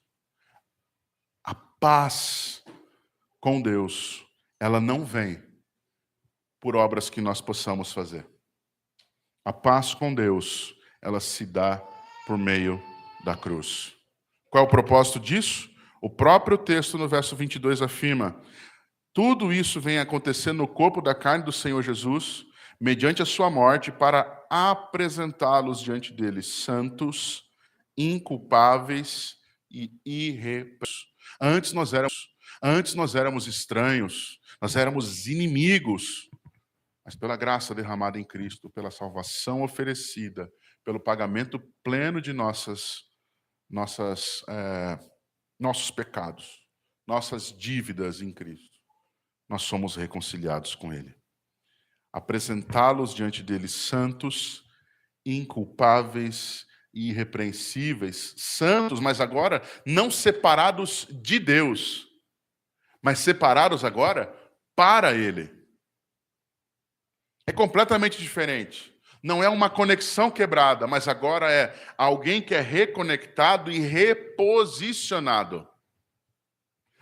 A paz com Deus, ela não vem por obras que nós possamos fazer. A paz com Deus, ela se dá por meio da cruz. Qual é o propósito disso? O próprio texto no verso 22 afirma: tudo isso vem acontecer no corpo da carne do Senhor Jesus, mediante a sua morte, para apresentá-los diante dele santos, inculpáveis e irrepreensíveis. Antes nós éramos estranhos, nós éramos inimigos, mas pela graça derramada em Cristo, pela salvação oferecida, pelo pagamento pleno de nossos pecados, nossas dívidas em Cristo, nós somos reconciliados com Ele. Apresentá-los diante dele santos, inculpáveis e irrepreensíveis, santos, mas agora não separados de Deus, mas separados agora para Ele. É completamente diferente. Não é uma conexão quebrada, mas agora é alguém que é reconectado e reposicionado.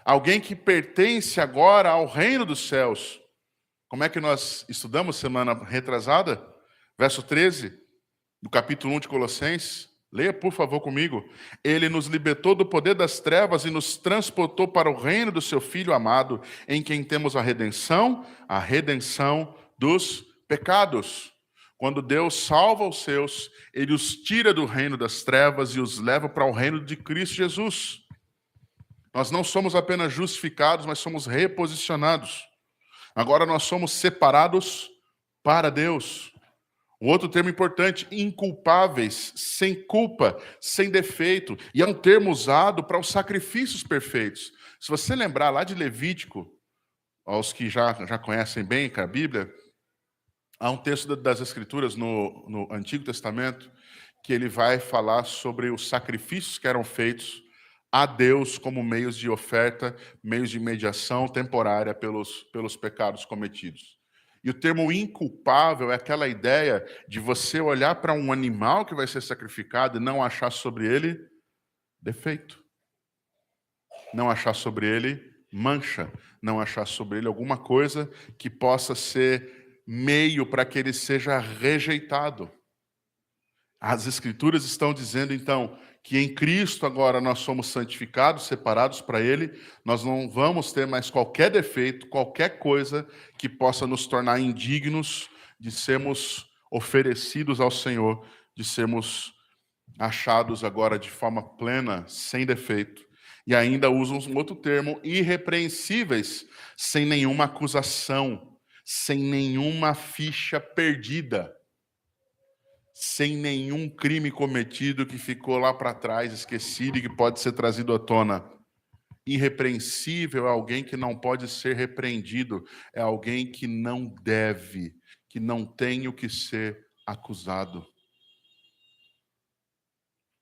Alguém que pertence agora ao reino dos céus. Como é que nós estudamos semana retrasada? Verso 13, do capítulo 1 de Colossenses. Leia, por favor, comigo. Ele nos libertou do poder das trevas e nos transportou para o reino do seu Filho amado, em quem temos a redenção dos pecados. Quando Deus salva os seus, Ele os tira do reino das trevas e os leva para o reino de Cristo Jesus. Nós não somos apenas justificados, mas somos reposicionados. Agora nós somos separados para Deus. O outro termo importante, inculpáveis, sem culpa, sem defeito. E é um termo usado para os sacrifícios perfeitos. Se você lembrar lá de Levítico, aos que já conhecem bem a Bíblia, há um texto das Escrituras no Antigo Testamento que ele vai falar sobre os sacrifícios que eram feitos a Deus como meios de oferta, meios de mediação temporária pelos pecados cometidos. E o termo inculpável é aquela ideia de você olhar para um animal que vai ser sacrificado e não achar sobre ele defeito. Não achar sobre ele mancha. Não achar sobre ele alguma coisa que possa ser meio para que ele seja rejeitado. As Escrituras estão dizendo, então, que em Cristo agora nós somos santificados, separados para Ele, nós não vamos ter mais qualquer defeito, qualquer coisa que possa nos tornar indignos de sermos oferecidos ao Senhor, de sermos achados agora de forma plena, sem defeito. E ainda usam um outro termo, irrepreensíveis, sem nenhuma acusação, sem nenhuma ficha perdida, sem nenhum crime cometido que ficou lá para trás, esquecido e que pode ser trazido à tona. Irrepreensível é alguém que não pode ser repreendido, é alguém que não deve, que não tem o que ser acusado.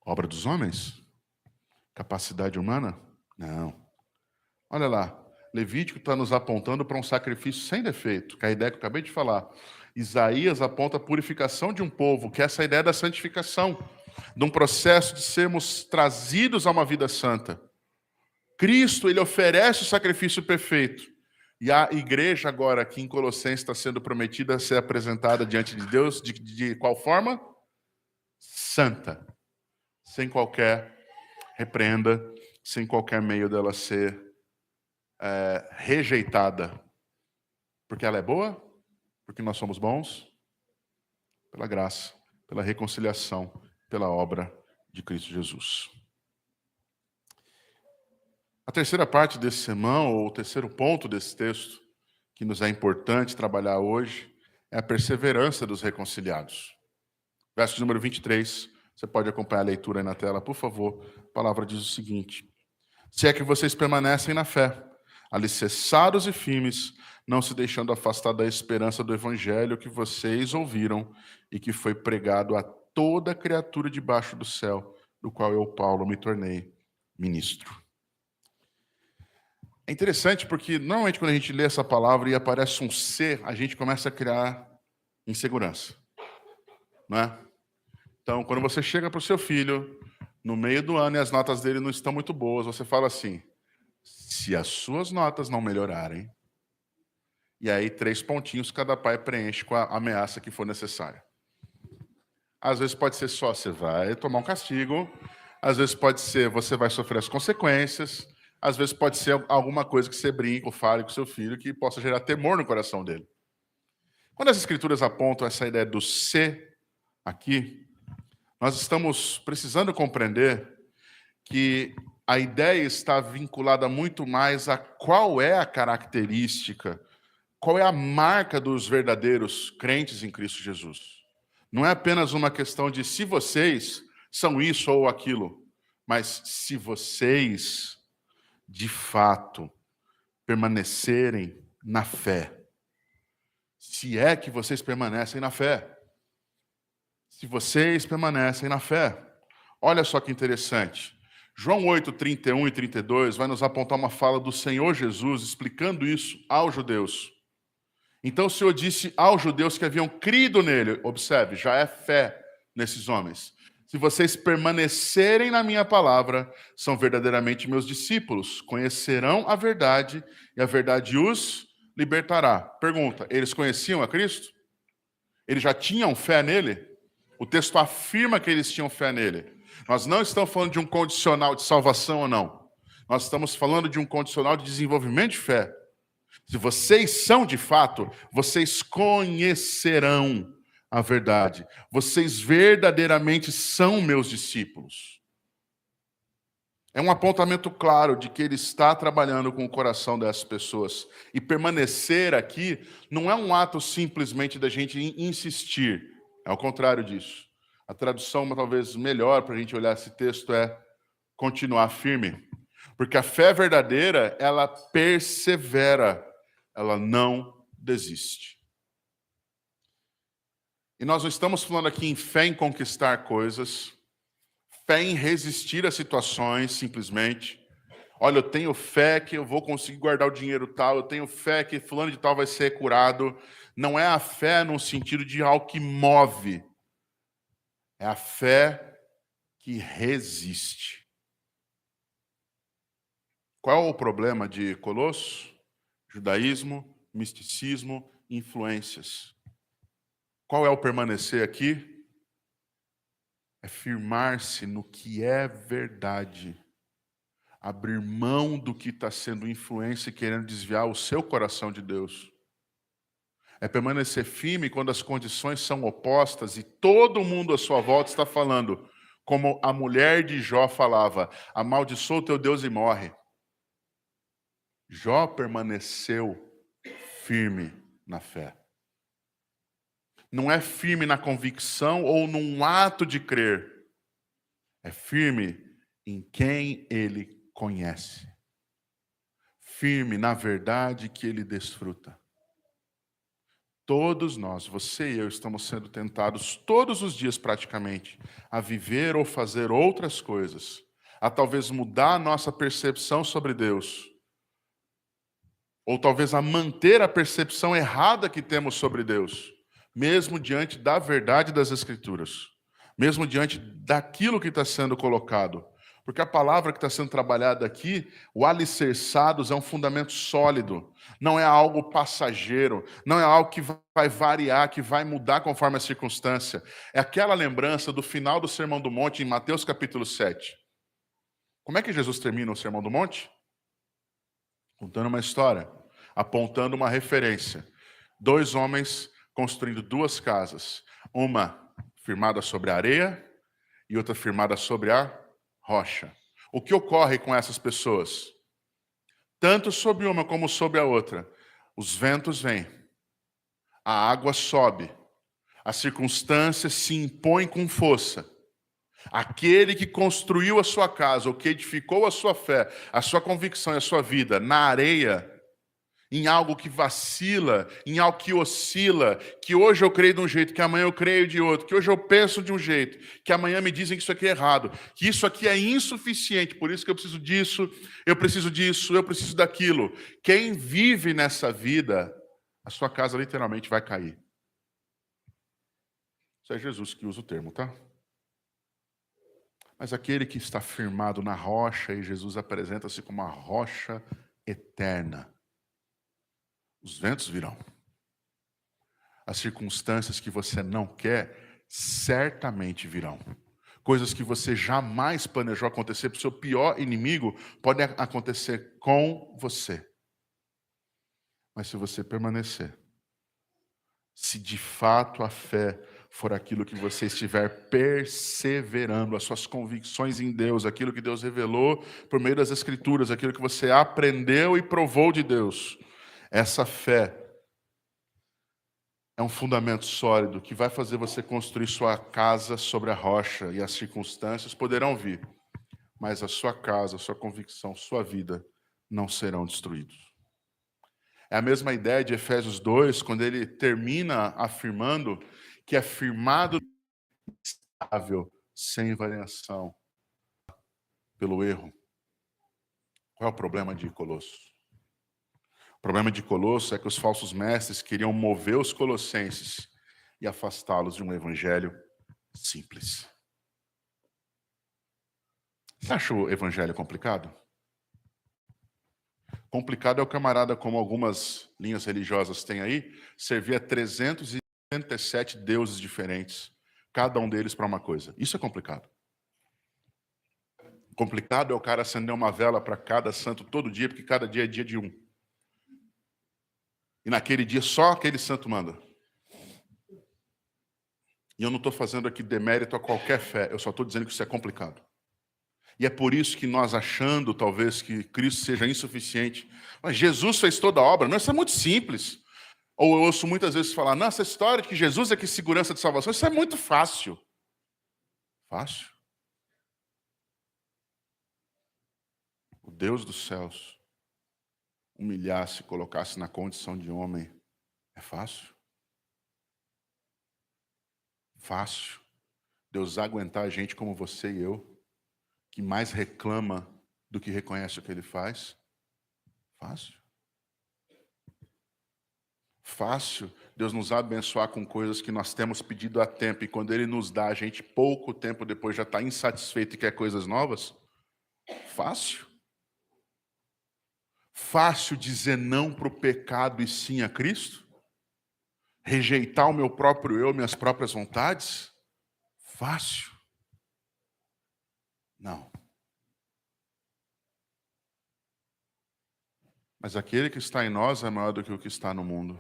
Obra dos homens? Capacidade humana? Não. Olha lá, Levítico está nos apontando para um sacrifício sem defeito, que é a ideia que eu acabei de falar. Isaías aponta a purificação de um povo, que é essa ideia da santificação, de um processo de sermos trazidos a uma vida santa. Cristo, ele oferece o sacrifício perfeito. E a igreja agora, aqui em Colossenses, está sendo prometida a ser apresentada diante de Deus, de qual forma? Santa. Sem qualquer repreenda, sem qualquer meio dela ser rejeitada. Porque ela é boa? Porque nós somos bons? Pela graça, pela reconciliação, pela obra de Cristo Jesus. A terceira parte desse sermão, ou o terceiro ponto desse texto, que nos é importante trabalhar hoje, é a perseverança dos reconciliados. Verso número 23, você pode acompanhar a leitura aí na tela, por favor. A palavra diz o seguinte: se é que vocês permanecem na fé, alicerçados e firmes, não se deixando afastar da esperança do evangelho que vocês ouviram e que foi pregado a toda criatura debaixo do céu, do qual eu, Paulo, me tornei ministro. É interessante porque, normalmente, quando a gente lê essa palavra e aparece um ser, a gente começa a criar insegurança. Não é? Então, quando você chega para o seu filho, no meio do ano, e as notas dele não estão muito boas, você fala assim: se as suas notas não melhorarem, e aí 3 pontinhos cada pai preenche com a ameaça que for necessária. Às vezes pode ser só você vai tomar um castigo, às vezes pode ser você vai sofrer as consequências, às vezes pode ser alguma coisa que você brinca ou fale com seu filho que possa gerar temor no coração dele. Quando as escrituras apontam essa ideia do ser aqui, nós estamos precisando compreender que a ideia está vinculada muito mais a qual é a característica, qual é a marca dos verdadeiros crentes em Cristo Jesus. Não é apenas uma questão de se vocês são isso ou aquilo, mas se vocês, de fato, permanecerem na fé. Se é que vocês permanecem na fé. Se vocês permanecem na fé. Olha só que interessante. João 8, 31 e 32 vai nos apontar uma fala do Senhor Jesus explicando isso aos judeus. Então o Senhor disse aos judeus que haviam crido nele, observe, já é fé nesses homens. Se vocês permanecerem na minha palavra, são verdadeiramente meus discípulos, conhecerão a verdade e a verdade os libertará. Pergunta, eles conheciam a Cristo? Eles já tinham fé nele? O texto afirma que eles tinham fé nele. Nós não estamos falando de um condicional de salvação ou não. Nós estamos falando de um condicional de desenvolvimento de fé. Se vocês são de fato, vocês conhecerão a verdade. Vocês verdadeiramente são meus discípulos. É um apontamento claro de que ele está trabalhando com o coração dessas pessoas. E permanecer aqui não é um ato simplesmente da gente insistir. É ao contrário disso. A tradução talvez melhor para a gente olhar esse texto é continuar firme. Porque a fé verdadeira, ela persevera. Ela não desiste. E nós não estamos falando aqui em fé em conquistar coisas, fé em resistir a situações, simplesmente. Olha, eu tenho fé que eu vou conseguir guardar o dinheiro tal, eu tenho fé que fulano de tal vai ser curado. Não é a fé no sentido de algo que move. É a fé que resiste. Qual é o problema de Colosso? Judaísmo, misticismo, influências. Qual é o permanecer aqui? É firmar-se no que é verdade. Abrir mão do que está sendo influência e querendo desviar o seu coração de Deus. É permanecer firme quando as condições são opostas e todo mundo à sua volta está falando, como a mulher de Jó falava, amaldiçoa o teu Deus e morre. Jó permaneceu firme na fé. Não é firme na convicção ou num ato de crer. É firme em quem ele conhece. Firme na verdade que ele desfruta. Todos nós, você e eu, estamos sendo tentados todos os dias praticamente a viver ou fazer outras coisas, a talvez mudar a nossa percepção sobre Deus, ou talvez a manter a percepção errada que temos sobre Deus, mesmo diante da verdade das Escrituras, mesmo diante daquilo que está sendo colocado. Porque a palavra que está sendo trabalhada aqui, o alicerçados, é um fundamento sólido, não é algo passageiro, não é algo que vai variar, que vai mudar conforme a circunstância. É aquela lembrança do final do Sermão do Monte, em Mateus capítulo 7. Como é que Jesus termina o Sermão do Monte? Contando uma história, apontando uma referência. 2 homens construindo 2 casas, uma firmada sobre a areia e outra firmada sobre a rocha. O que ocorre com essas pessoas? Tanto sobre uma como sobre a outra, os ventos vêm, a água sobe, as circunstâncias se impõem com força. Aquele que construiu a sua casa, ou que edificou a sua fé, a sua convicção e a sua vida na areia, em algo que vacila, em algo que oscila, que hoje eu creio de um jeito, que amanhã eu creio de outro, que hoje eu penso de um jeito, que amanhã me dizem que isso aqui é errado, que isso aqui é insuficiente, por isso que eu preciso disso, eu preciso daquilo. Quem vive nessa vida, a sua casa literalmente vai cair. Isso é Jesus que usa o termo, tá? Mas aquele que está firmado na rocha, e Jesus apresenta-se como a rocha eterna. Os ventos virão. As circunstâncias que você não quer, certamente virão. Coisas que você jamais planejou acontecer para o seu pior inimigo, podem acontecer com você. Mas se você permanecer, se de fato a fé for aquilo que você estiver perseverando, as suas convicções em Deus, aquilo que Deus revelou por meio das Escrituras, aquilo que você aprendeu e provou de Deus, essa fé é um fundamento sólido que vai fazer você construir sua casa sobre a rocha, e as circunstâncias poderão vir, mas a sua casa, a sua convicção, sua vida não serão destruídos. É a mesma ideia de Efésios 2, quando ele termina afirmando que é firmado estável, sem variação, pelo erro. Qual é o problema de Colossos? O problema de Colossos é que os falsos mestres queriam mover os colossenses e afastá-los de um evangelho simples. Você acha o evangelho complicado? Complicado é o camarada, como algumas linhas religiosas têm aí, servir a 377 deuses diferentes, cada um deles para uma coisa. Isso é complicado. Complicado é o cara acender uma vela para cada santo todo dia, porque cada dia é dia de um. E naquele dia só aquele santo manda. E eu não estou fazendo aqui demérito a qualquer fé, eu só estou dizendo que isso é complicado. E é por isso que nós, achando talvez que Cristo seja insuficiente, mas Jesus fez toda a obra, não, isso é muito simples. Ou eu ouço muitas vezes falar, não, essa história de que Jesus é que segurança de salvação, isso é muito fácil. Fácil? O Deus dos céus humilhasse, colocasse na condição de homem, é fácil? Fácil. Deus aguentar a gente como você e eu, que mais reclama do que reconhece o que ele faz? Fácil. Fácil Deus nos abençoar com coisas que nós temos pedido há tempo, e quando ele nos dá, a gente pouco tempo depois já está insatisfeito e quer coisas novas? Fácil. Fácil dizer não para o pecado e sim a Cristo? Rejeitar o meu próprio eu, minhas próprias vontades? Fácil. Não. Mas aquele que está em nós é maior do que o que está no mundo.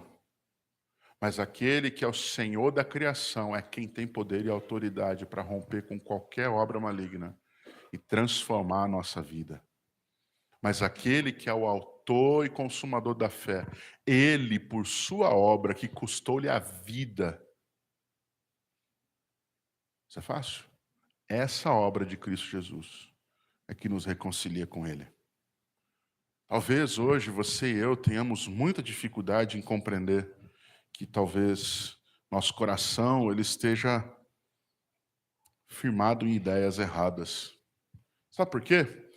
Mas aquele que é o Senhor da criação é quem tem poder e autoridade para romper com qualquer obra maligna e transformar a nossa vida. Mas aquele que é o autor e consumador da fé, ele, por sua obra, que custou-lhe a vida. Isso é fácil? Essa obra de Cristo Jesus é que nos reconcilia com ele. Talvez hoje você e eu tenhamos muita dificuldade em compreender que talvez nosso coração ele esteja firmado em ideias erradas. Sabe por quê?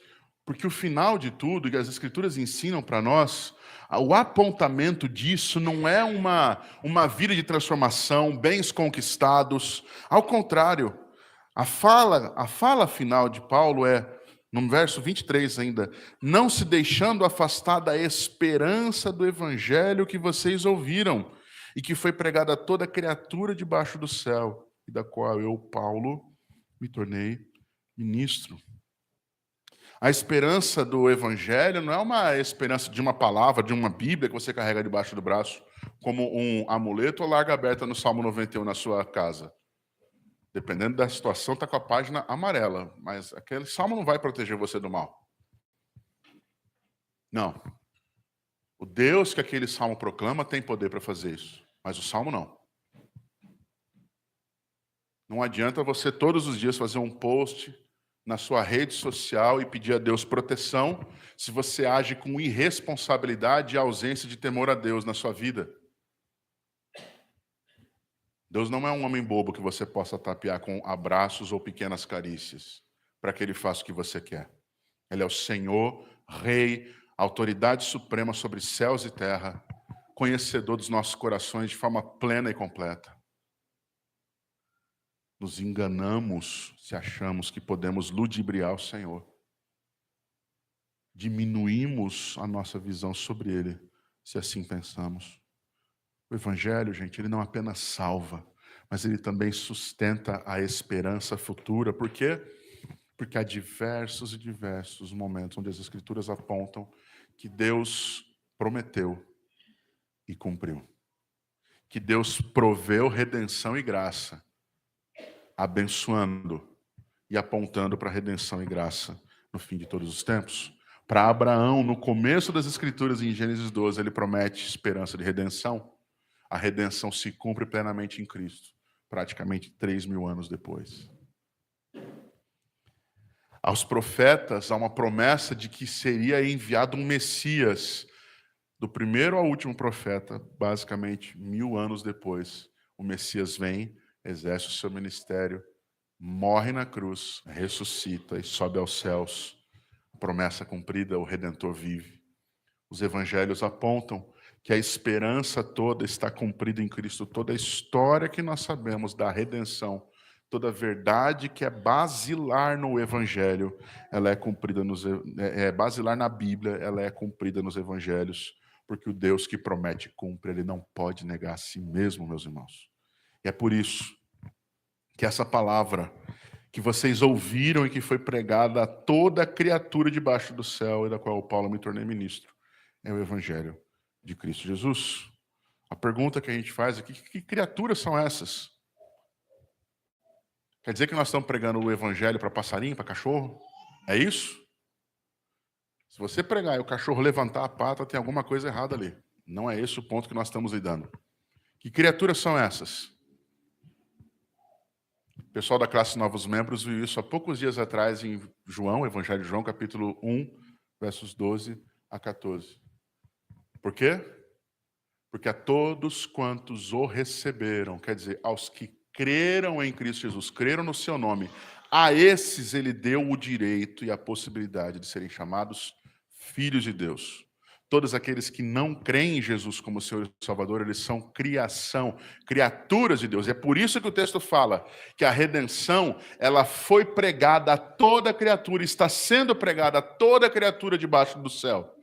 Porque o final de tudo, e as Escrituras ensinam para nós, o apontamento disso não é uma vida de transformação, bens conquistados. Ao contrário, a fala final de Paulo é, no verso 23 ainda, não se deixando afastar da esperança do evangelho que vocês ouviram e que foi pregada a toda criatura debaixo do céu, e da qual eu, Paulo, me tornei ministro. A esperança do evangelho não é uma esperança de uma palavra, de uma Bíblia que você carrega debaixo do braço, como um amuleto ou larga aberta no Salmo 91 na sua casa. Dependendo da situação, está com a página amarela, mas aquele salmo não vai proteger você do mal. Não. O Deus que aquele salmo proclama tem poder para fazer isso, mas o salmo não. Não adianta você todos os dias fazer um post na sua rede social e pedir a Deus proteção se você age com irresponsabilidade e ausência de temor a Deus na sua vida. Deus não é um homem bobo que você possa tapear com abraços ou pequenas carícias para que ele faça o que você quer. Ele é o Senhor, Rei, autoridade suprema sobre céus e terra, conhecedor dos nossos corações de forma plena e completa. Nos enganamos se achamos que podemos ludibriar o Senhor. Diminuímos a nossa visão sobre Ele, se assim pensamos. O Evangelho, gente, ele não apenas salva, mas ele também sustenta a esperança futura. Por quê? Porque há diversos e diversos momentos onde as Escrituras apontam que Deus prometeu e cumpriu. Que Deus proveu redenção e graça, abençoando e apontando para a redenção e graça no fim de todos os tempos. Para Abraão, no começo das Escrituras, em Gênesis 12, ele promete esperança de redenção. A redenção se cumpre plenamente em Cristo, praticamente 3.000 anos depois. Aos profetas, há uma promessa de que seria enviado um Messias. Do primeiro ao último profeta, basicamente 1.000 anos depois, o Messias vem, exerce o seu ministério, morre na cruz, ressuscita e sobe aos céus. Promessa cumprida, o Redentor vive. Os evangelhos apontam que a esperança toda está cumprida em Cristo. Toda a história que nós sabemos da redenção, toda a verdade que é basilar no evangelho, ela é cumprida basilar na Bíblia, ela é cumprida nos evangelhos, porque o Deus que promete cumpre, ele não pode negar a si mesmo, meus irmãos. E é por isso que essa palavra que vocês ouviram e que foi pregada a toda criatura debaixo do céu, e da qual Paulo me tornei ministro, é o Evangelho de Cristo Jesus. A pergunta que a gente faz aqui, que criaturas são essas? Quer dizer que nós estamos pregando o Evangelho para passarinho, para cachorro? É isso? Se você pregar e o cachorro levantar a pata, tem alguma coisa errada ali. Não é esse o ponto que nós estamos lidando. Que criaturas são essas? O pessoal da classe Novos Membros viu isso há poucos dias atrás em João, Evangelho de João, capítulo 1, versos 12 a 14. Por quê? Porque a todos quantos o receberam, quer dizer, aos que creram em Cristo Jesus, creram no seu nome, a esses ele deu o direito e a possibilidade de serem chamados filhos de Deus. Todos aqueles que não creem em Jesus como Senhor e Salvador, eles são criaturas de Deus. E é por isso que o texto fala que a redenção, ela foi pregada a toda criatura, está sendo pregada a toda criatura debaixo do céu.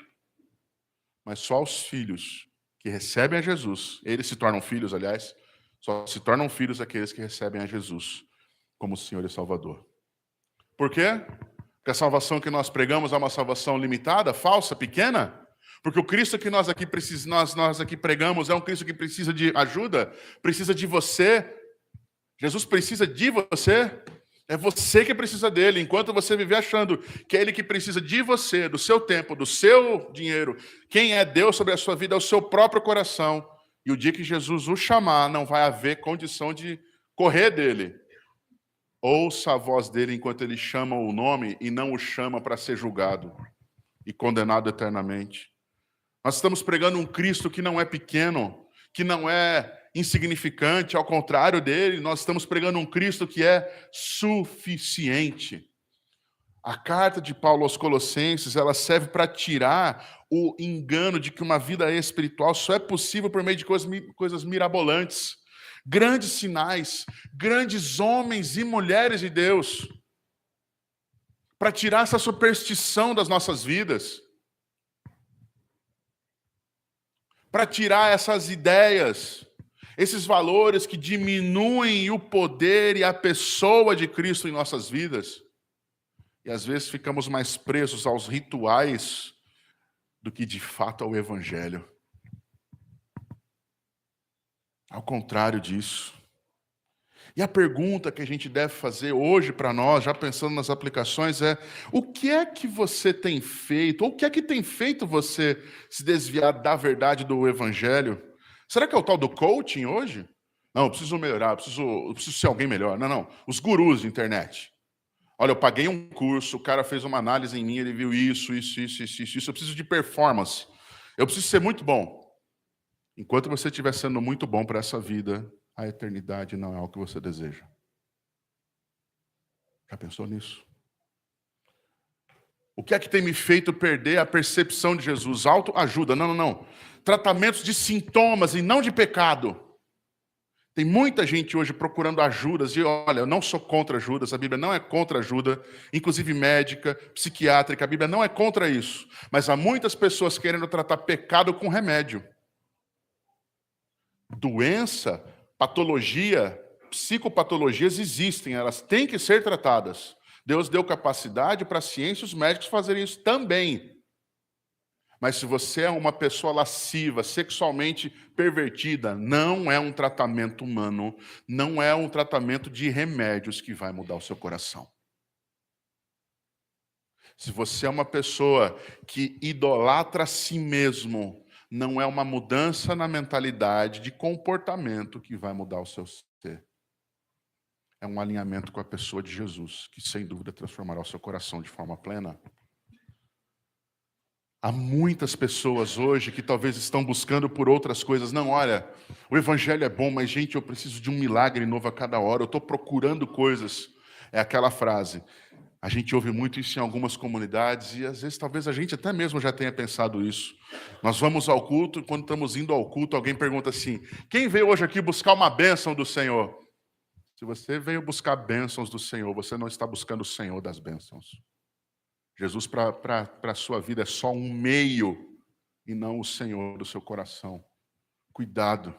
Mas só aos filhos que recebem a Jesus, eles se tornam filhos, aliás, só se tornam filhos aqueles que recebem a Jesus como Senhor e Salvador. Por quê? Que a salvação que nós pregamos é uma salvação limitada, falsa, pequena? Porque o Cristo que nós aqui pregamos é um Cristo que precisa de ajuda, precisa de você. Jesus precisa de você. É você que precisa dele. Enquanto você viver achando que é ele que precisa de você, do seu tempo, do seu dinheiro, quem é Deus sobre a sua vida é o seu próprio coração. E o dia que Jesus o chamar, não vai haver condição de correr dele. Ouça a voz dele enquanto ele chama o nome e não o chama para ser julgado e condenado eternamente. Nós estamos pregando um Cristo que não é pequeno, que não é insignificante, ao contrário dele, nós estamos pregando um Cristo que é suficiente. A carta de Paulo aos Colossenses, ela serve para tirar o engano de que uma vida espiritual só é possível por meio de coisas mirabolantes, grandes sinais, grandes homens e mulheres de Deus, para tirar essa superstição das nossas vidas, para tirar essas ideias, esses valores que diminuem o poder e a pessoa de Cristo em nossas vidas. E às vezes ficamos mais presos aos rituais do que de fato ao Evangelho. Ao contrário disso. E a pergunta que a gente deve fazer hoje para nós, já pensando nas aplicações, é: o que é que você tem feito? Ou o que é que tem feito você se desviar da verdade do Evangelho? Será que é o tal do coaching hoje? Não, eu preciso melhorar, eu preciso ser alguém melhor. Não. Os gurus de internet. Olha, eu paguei um curso, o cara fez uma análise em mim, ele viu isso. Eu preciso de performance. Eu preciso ser muito bom. Enquanto você estiver sendo muito bom para essa vida, a eternidade não é o que você deseja. Já pensou nisso? O que é que tem me feito perder a percepção de Jesus? Autoajuda. Não. Tratamentos de sintomas e não de pecado. Tem muita gente hoje procurando ajudas, e olha, eu não sou contra ajudas, a Bíblia não é contra ajuda, inclusive médica, psiquiátrica, a Bíblia não é contra isso. Mas há muitas pessoas querendo tratar pecado com remédio. Doença, patologia, psicopatologias existem, elas têm que ser tratadas. Deus deu capacidade para a ciência e os médicos fazerem isso também. Mas se você é uma pessoa lasciva, sexualmente pervertida, não é um tratamento humano, não é um tratamento de remédios que vai mudar o seu coração. Se você é uma pessoa que idolatra a si mesmo, não é uma mudança na mentalidade de comportamento que vai mudar o seu ser. É um alinhamento com a pessoa de Jesus, que sem dúvida transformará o seu coração de forma plena. Há muitas pessoas hoje que talvez estão buscando por outras coisas. Não, olha, o Evangelho é bom, mas, gente, eu preciso de um milagre novo a cada hora. Eu estou procurando coisas. É aquela frase. A gente ouve muito isso em algumas comunidades e, às vezes, talvez a gente até mesmo já tenha pensado isso. Nós vamos ao culto e, quando estamos indo ao culto, alguém pergunta assim: quem veio hoje aqui buscar uma bênção do Senhor? Se você veio buscar bênçãos do Senhor, você não está buscando o Senhor das bênçãos. Jesus, para a sua vida, é só um meio e não o Senhor do seu coração. Cuidado.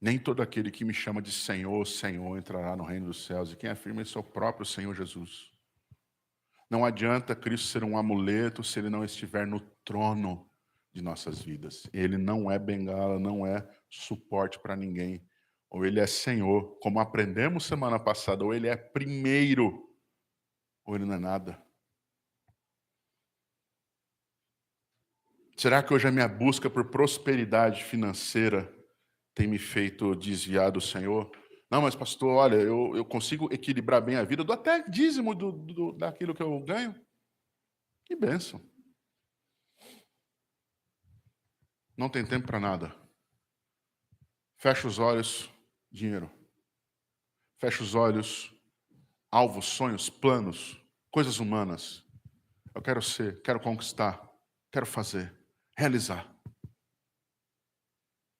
Nem todo aquele que me chama de Senhor, Senhor, entrará no reino dos céus. E quem afirma isso é o próprio Senhor Jesus. Não adianta Cristo ser um amuleto se ele não estiver no trono de nossas vidas. Ele não é bengala, não é suporte para ninguém. Ou ele é Senhor, como aprendemos semana passada, ou ele é primeiro, ou ele não é nada. Será que hoje a minha busca por prosperidade financeira tem me feito desviar do Senhor? Não, mas pastor, olha, eu consigo equilibrar bem a vida, eu dou até dízimo daquilo que eu ganho. Que bênção. Não tem tempo para nada. Fecha os olhos, dinheiro. Fecha os olhos, alvos, sonhos, planos, coisas humanas. Eu quero ser, quero conquistar, quero fazer, realizar.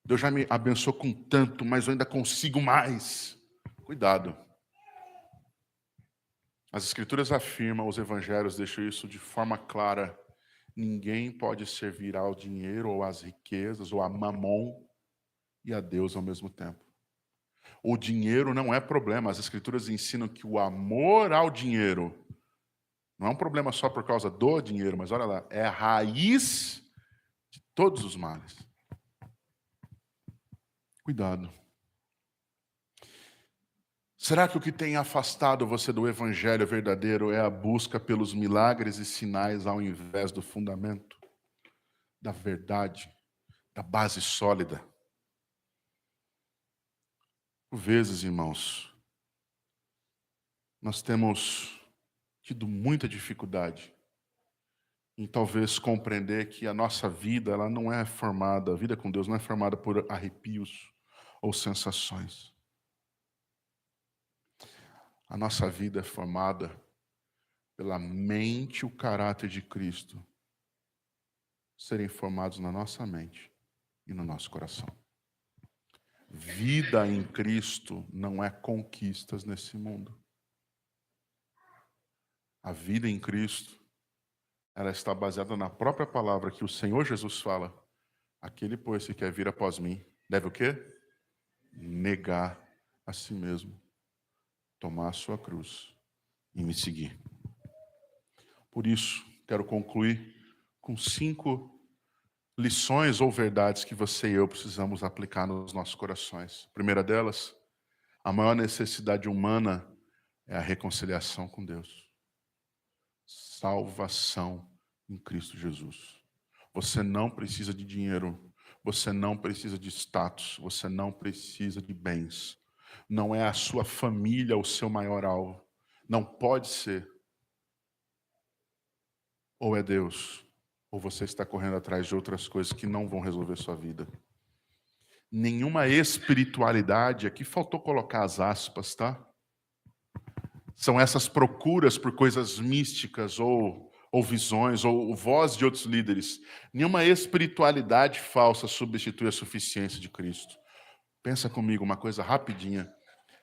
Deus já me abençoou com tanto, mas eu ainda consigo mais. Cuidado. As Escrituras afirmam, os Evangelhos deixam isso de forma clara. Ninguém pode servir ao dinheiro, ou às riquezas, ou a mamon, e a Deus ao mesmo tempo. O dinheiro não é problema. As Escrituras ensinam que o amor ao dinheiro não é um problema só por causa do dinheiro, mas olha lá, é a raiz de todos os males. Cuidado. Será que o que tem afastado você do evangelho verdadeiro é a busca pelos milagres e sinais ao invés do fundamento, da verdade, da base sólida? Por vezes, irmãos, nós temos tido muita dificuldade em talvez compreender que a nossa vida, ela não é formada, a vida com Deus não é formada por arrepios ou sensações. A nossa vida é formada pela mente e o caráter de Cristo serem formados na nossa mente e no nosso coração. Vida em Cristo não é conquistas nesse mundo. A vida em Cristo, ela está baseada na própria palavra que o Senhor Jesus fala. Aquele, pois, que quer vir após mim, deve o quê? Negar a si mesmo, tomar a sua cruz e me seguir. Por isso, quero concluir com 5 lições ou verdades que você e eu precisamos aplicar nos nossos corações. A primeira delas, a maior necessidade humana é a reconciliação com Deus. Salvação em Cristo Jesus. Você não precisa de dinheiro, você não precisa de status, você não precisa de bens. Não é a sua família o seu maior alvo. Não pode ser. Ou é Deus, ou você está correndo atrás de outras coisas que não vão resolver sua vida. Nenhuma espiritualidade, aqui faltou colocar as aspas, tá? São essas procuras por coisas místicas ou visões, ou voz de outros líderes. Nenhuma espiritualidade falsa substitui a suficiência de Cristo. Pensa comigo uma coisa rapidinha.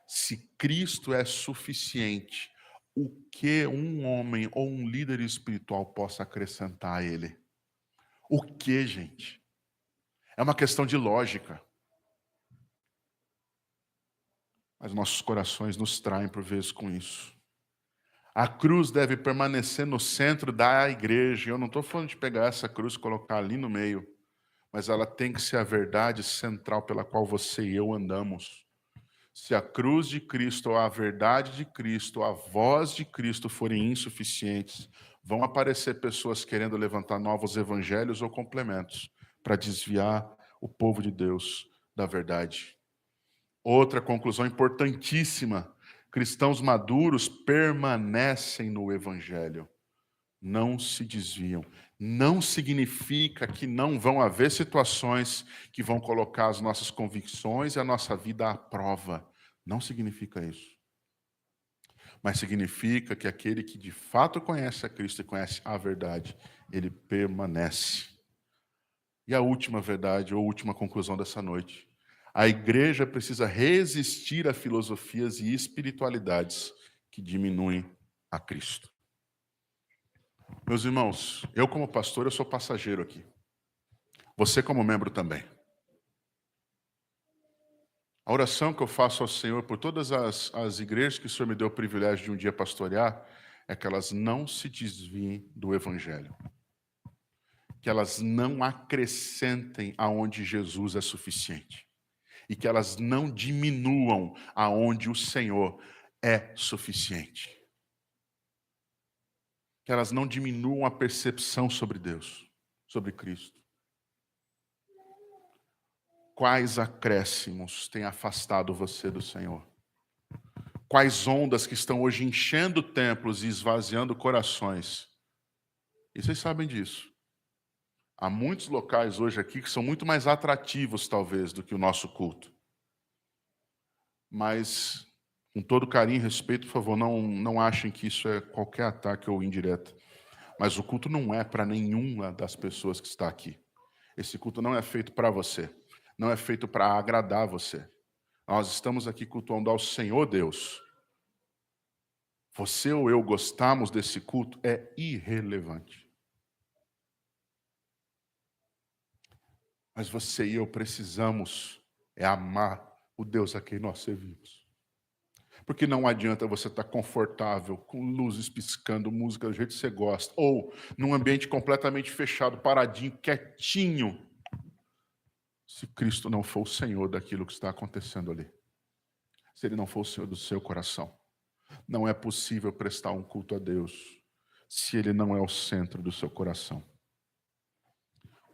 Se Cristo é suficiente, o que um homem ou um líder espiritual possa acrescentar a ele? O que, gente? É uma questão de lógica. Mas nossos corações nos traem por vezes com isso. A cruz deve permanecer no centro da igreja. Eu não estou falando de pegar essa cruz e colocar ali no meio, mas ela tem que ser a verdade central pela qual você e eu andamos. Se a cruz de Cristo, a verdade de Cristo, a voz de Cristo forem insuficientes, vão aparecer pessoas querendo levantar novos evangelhos ou complementos para desviar o povo de Deus da verdade. Outra conclusão importantíssima: cristãos maduros permanecem no evangelho, não se desviam. Não significa que não vão haver situações que vão colocar as nossas convicções e a nossa vida à prova. Não significa isso. Mas significa que aquele que de fato conhece a Cristo e conhece a verdade, ele permanece. E a última verdade, ou última conclusão dessa noite: a igreja precisa resistir a filosofias e espiritualidades que diminuem a Cristo. Meus irmãos, eu como pastor, eu sou passageiro aqui. Você como membro também. A oração que eu faço ao Senhor por todas as igrejas que o Senhor me deu o privilégio de um dia pastorear é que elas não se desviem do Evangelho. Que elas não acrescentem aonde Jesus é suficiente. E que elas não diminuam aonde o Senhor é suficiente. Que elas não diminuam a percepção sobre Deus, sobre Cristo. Quais acréscimos têm afastado você do Senhor? Quais ondas que estão hoje enchendo templos e esvaziando corações? E vocês sabem disso. Há muitos locais hoje aqui que são muito mais atrativos, talvez, do que o nosso culto. Mas, com todo carinho e respeito, por favor, não achem que isso é qualquer ataque ou indireta. Mas o culto não é para nenhuma das pessoas que está aqui. Esse culto não é feito para você. Não é feito para agradar você. Nós estamos aqui cultuando ao Senhor Deus. Você ou eu gostamos desse culto é irrelevante. Mas você e eu precisamos amar o Deus a quem nós servimos. Porque não adianta você estar confortável, com luzes piscando, música do jeito que você gosta, ou num ambiente completamente fechado, paradinho, quietinho, se Cristo não for o Senhor daquilo que está acontecendo ali. Se Ele não for o Senhor do seu coração. Não é possível prestar um culto a Deus se Ele não é o centro do seu coração.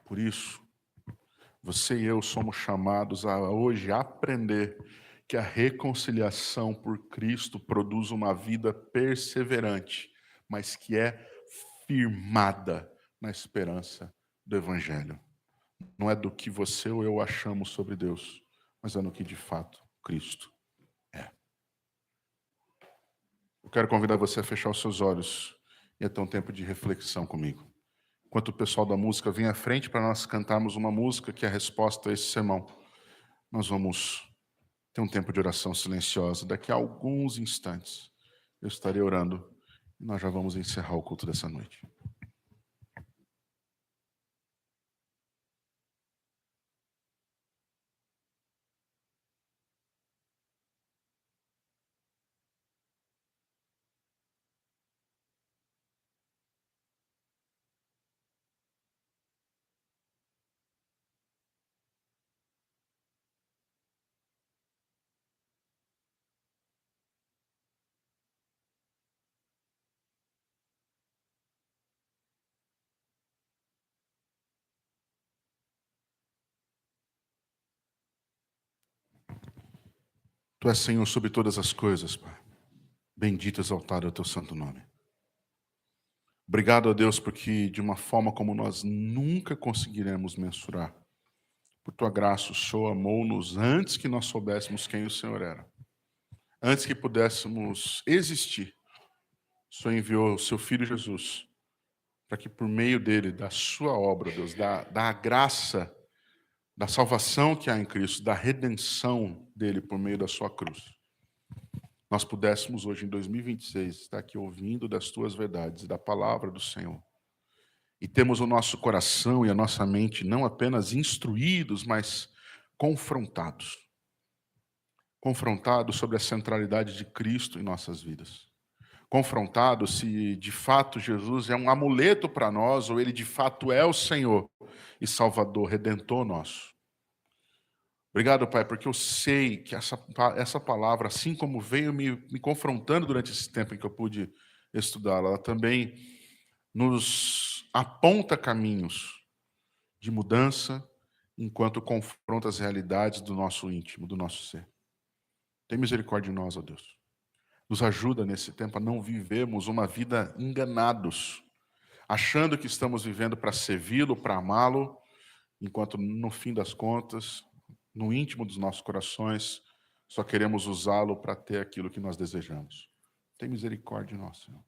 Por isso, você e eu somos chamados a hoje aprender que a reconciliação por Cristo produz uma vida perseverante, mas que é firmada na esperança do Evangelho. Não é do que você ou eu achamos sobre Deus, mas é no que de fato Cristo é. Eu quero convidar você a fechar os seus olhos e a ter um tempo de reflexão comigo. Enquanto o pessoal da música vem à frente para nós cantarmos uma música que é a resposta a esse sermão, nós vamos ter um tempo de oração silenciosa. Daqui a alguns instantes eu estarei orando e nós já vamos encerrar o culto dessa noite. Tu és Senhor sobre todas as coisas, Pai. Bendito e exaltado é o teu santo nome. Obrigado a Deus porque de uma forma como nós nunca conseguiremos mensurar, por tua graça o Senhor amou-nos antes que nós soubéssemos quem o Senhor era. Antes que pudéssemos existir, o Senhor enviou o seu Filho Jesus, para que por meio dele, da sua obra, Deus, da graça, da salvação que há em Cristo, da redenção dele por meio da sua cruz, nós pudéssemos hoje, em 2026, estar aqui ouvindo das tuas verdades e da palavra do Senhor. E temos o nosso coração e a nossa mente não apenas instruídos, mas confrontados. Confrontados sobre a centralidade de Cristo em nossas vidas. Confrontados se de fato Jesus é um amuleto para nós, ou ele de fato é o Senhor e Salvador, Redentor nosso. Obrigado, Pai, porque eu sei que essa palavra, assim como veio me confrontando durante esse tempo em que eu pude estudá-la, ela também nos aponta caminhos de mudança, enquanto confronta as realidades do nosso íntimo, do nosso ser. Tem misericórdia de nós, ó Deus. Nos ajuda nesse tempo a não vivermos uma vida enganados, achando que estamos vivendo para servi-lo, para amá-lo, enquanto no fim das contas, no íntimo dos nossos corações, só queremos usá-lo para ter aquilo que nós desejamos. Tem misericórdia de nós, Senhor.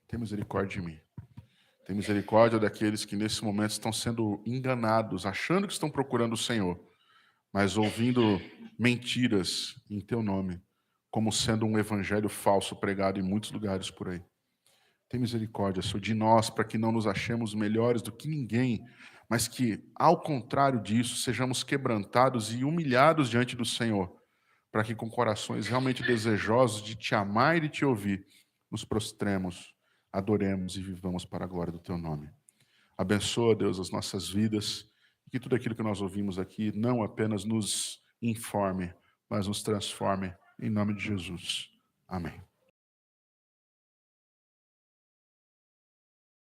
Tem misericórdia de mim. Tem misericórdia daqueles que nesse momento estão sendo enganados, achando que estão procurando o Senhor, mas ouvindo mentiras em teu nome, como sendo um evangelho falso pregado em muitos lugares por aí. Tem misericórdia, Senhor, de nós, para que não nos achemos melhores do que ninguém, mas que, ao contrário disso, sejamos quebrantados e humilhados diante do Senhor, para que com corações realmente desejosos de te amar e de te ouvir, nos prostremos, adoremos e vivamos para a glória do teu nome. Abençoa, Deus, as nossas vidas, e que tudo aquilo que nós ouvimos aqui não apenas nos informe, mas nos transforme, em nome de Jesus. Amém.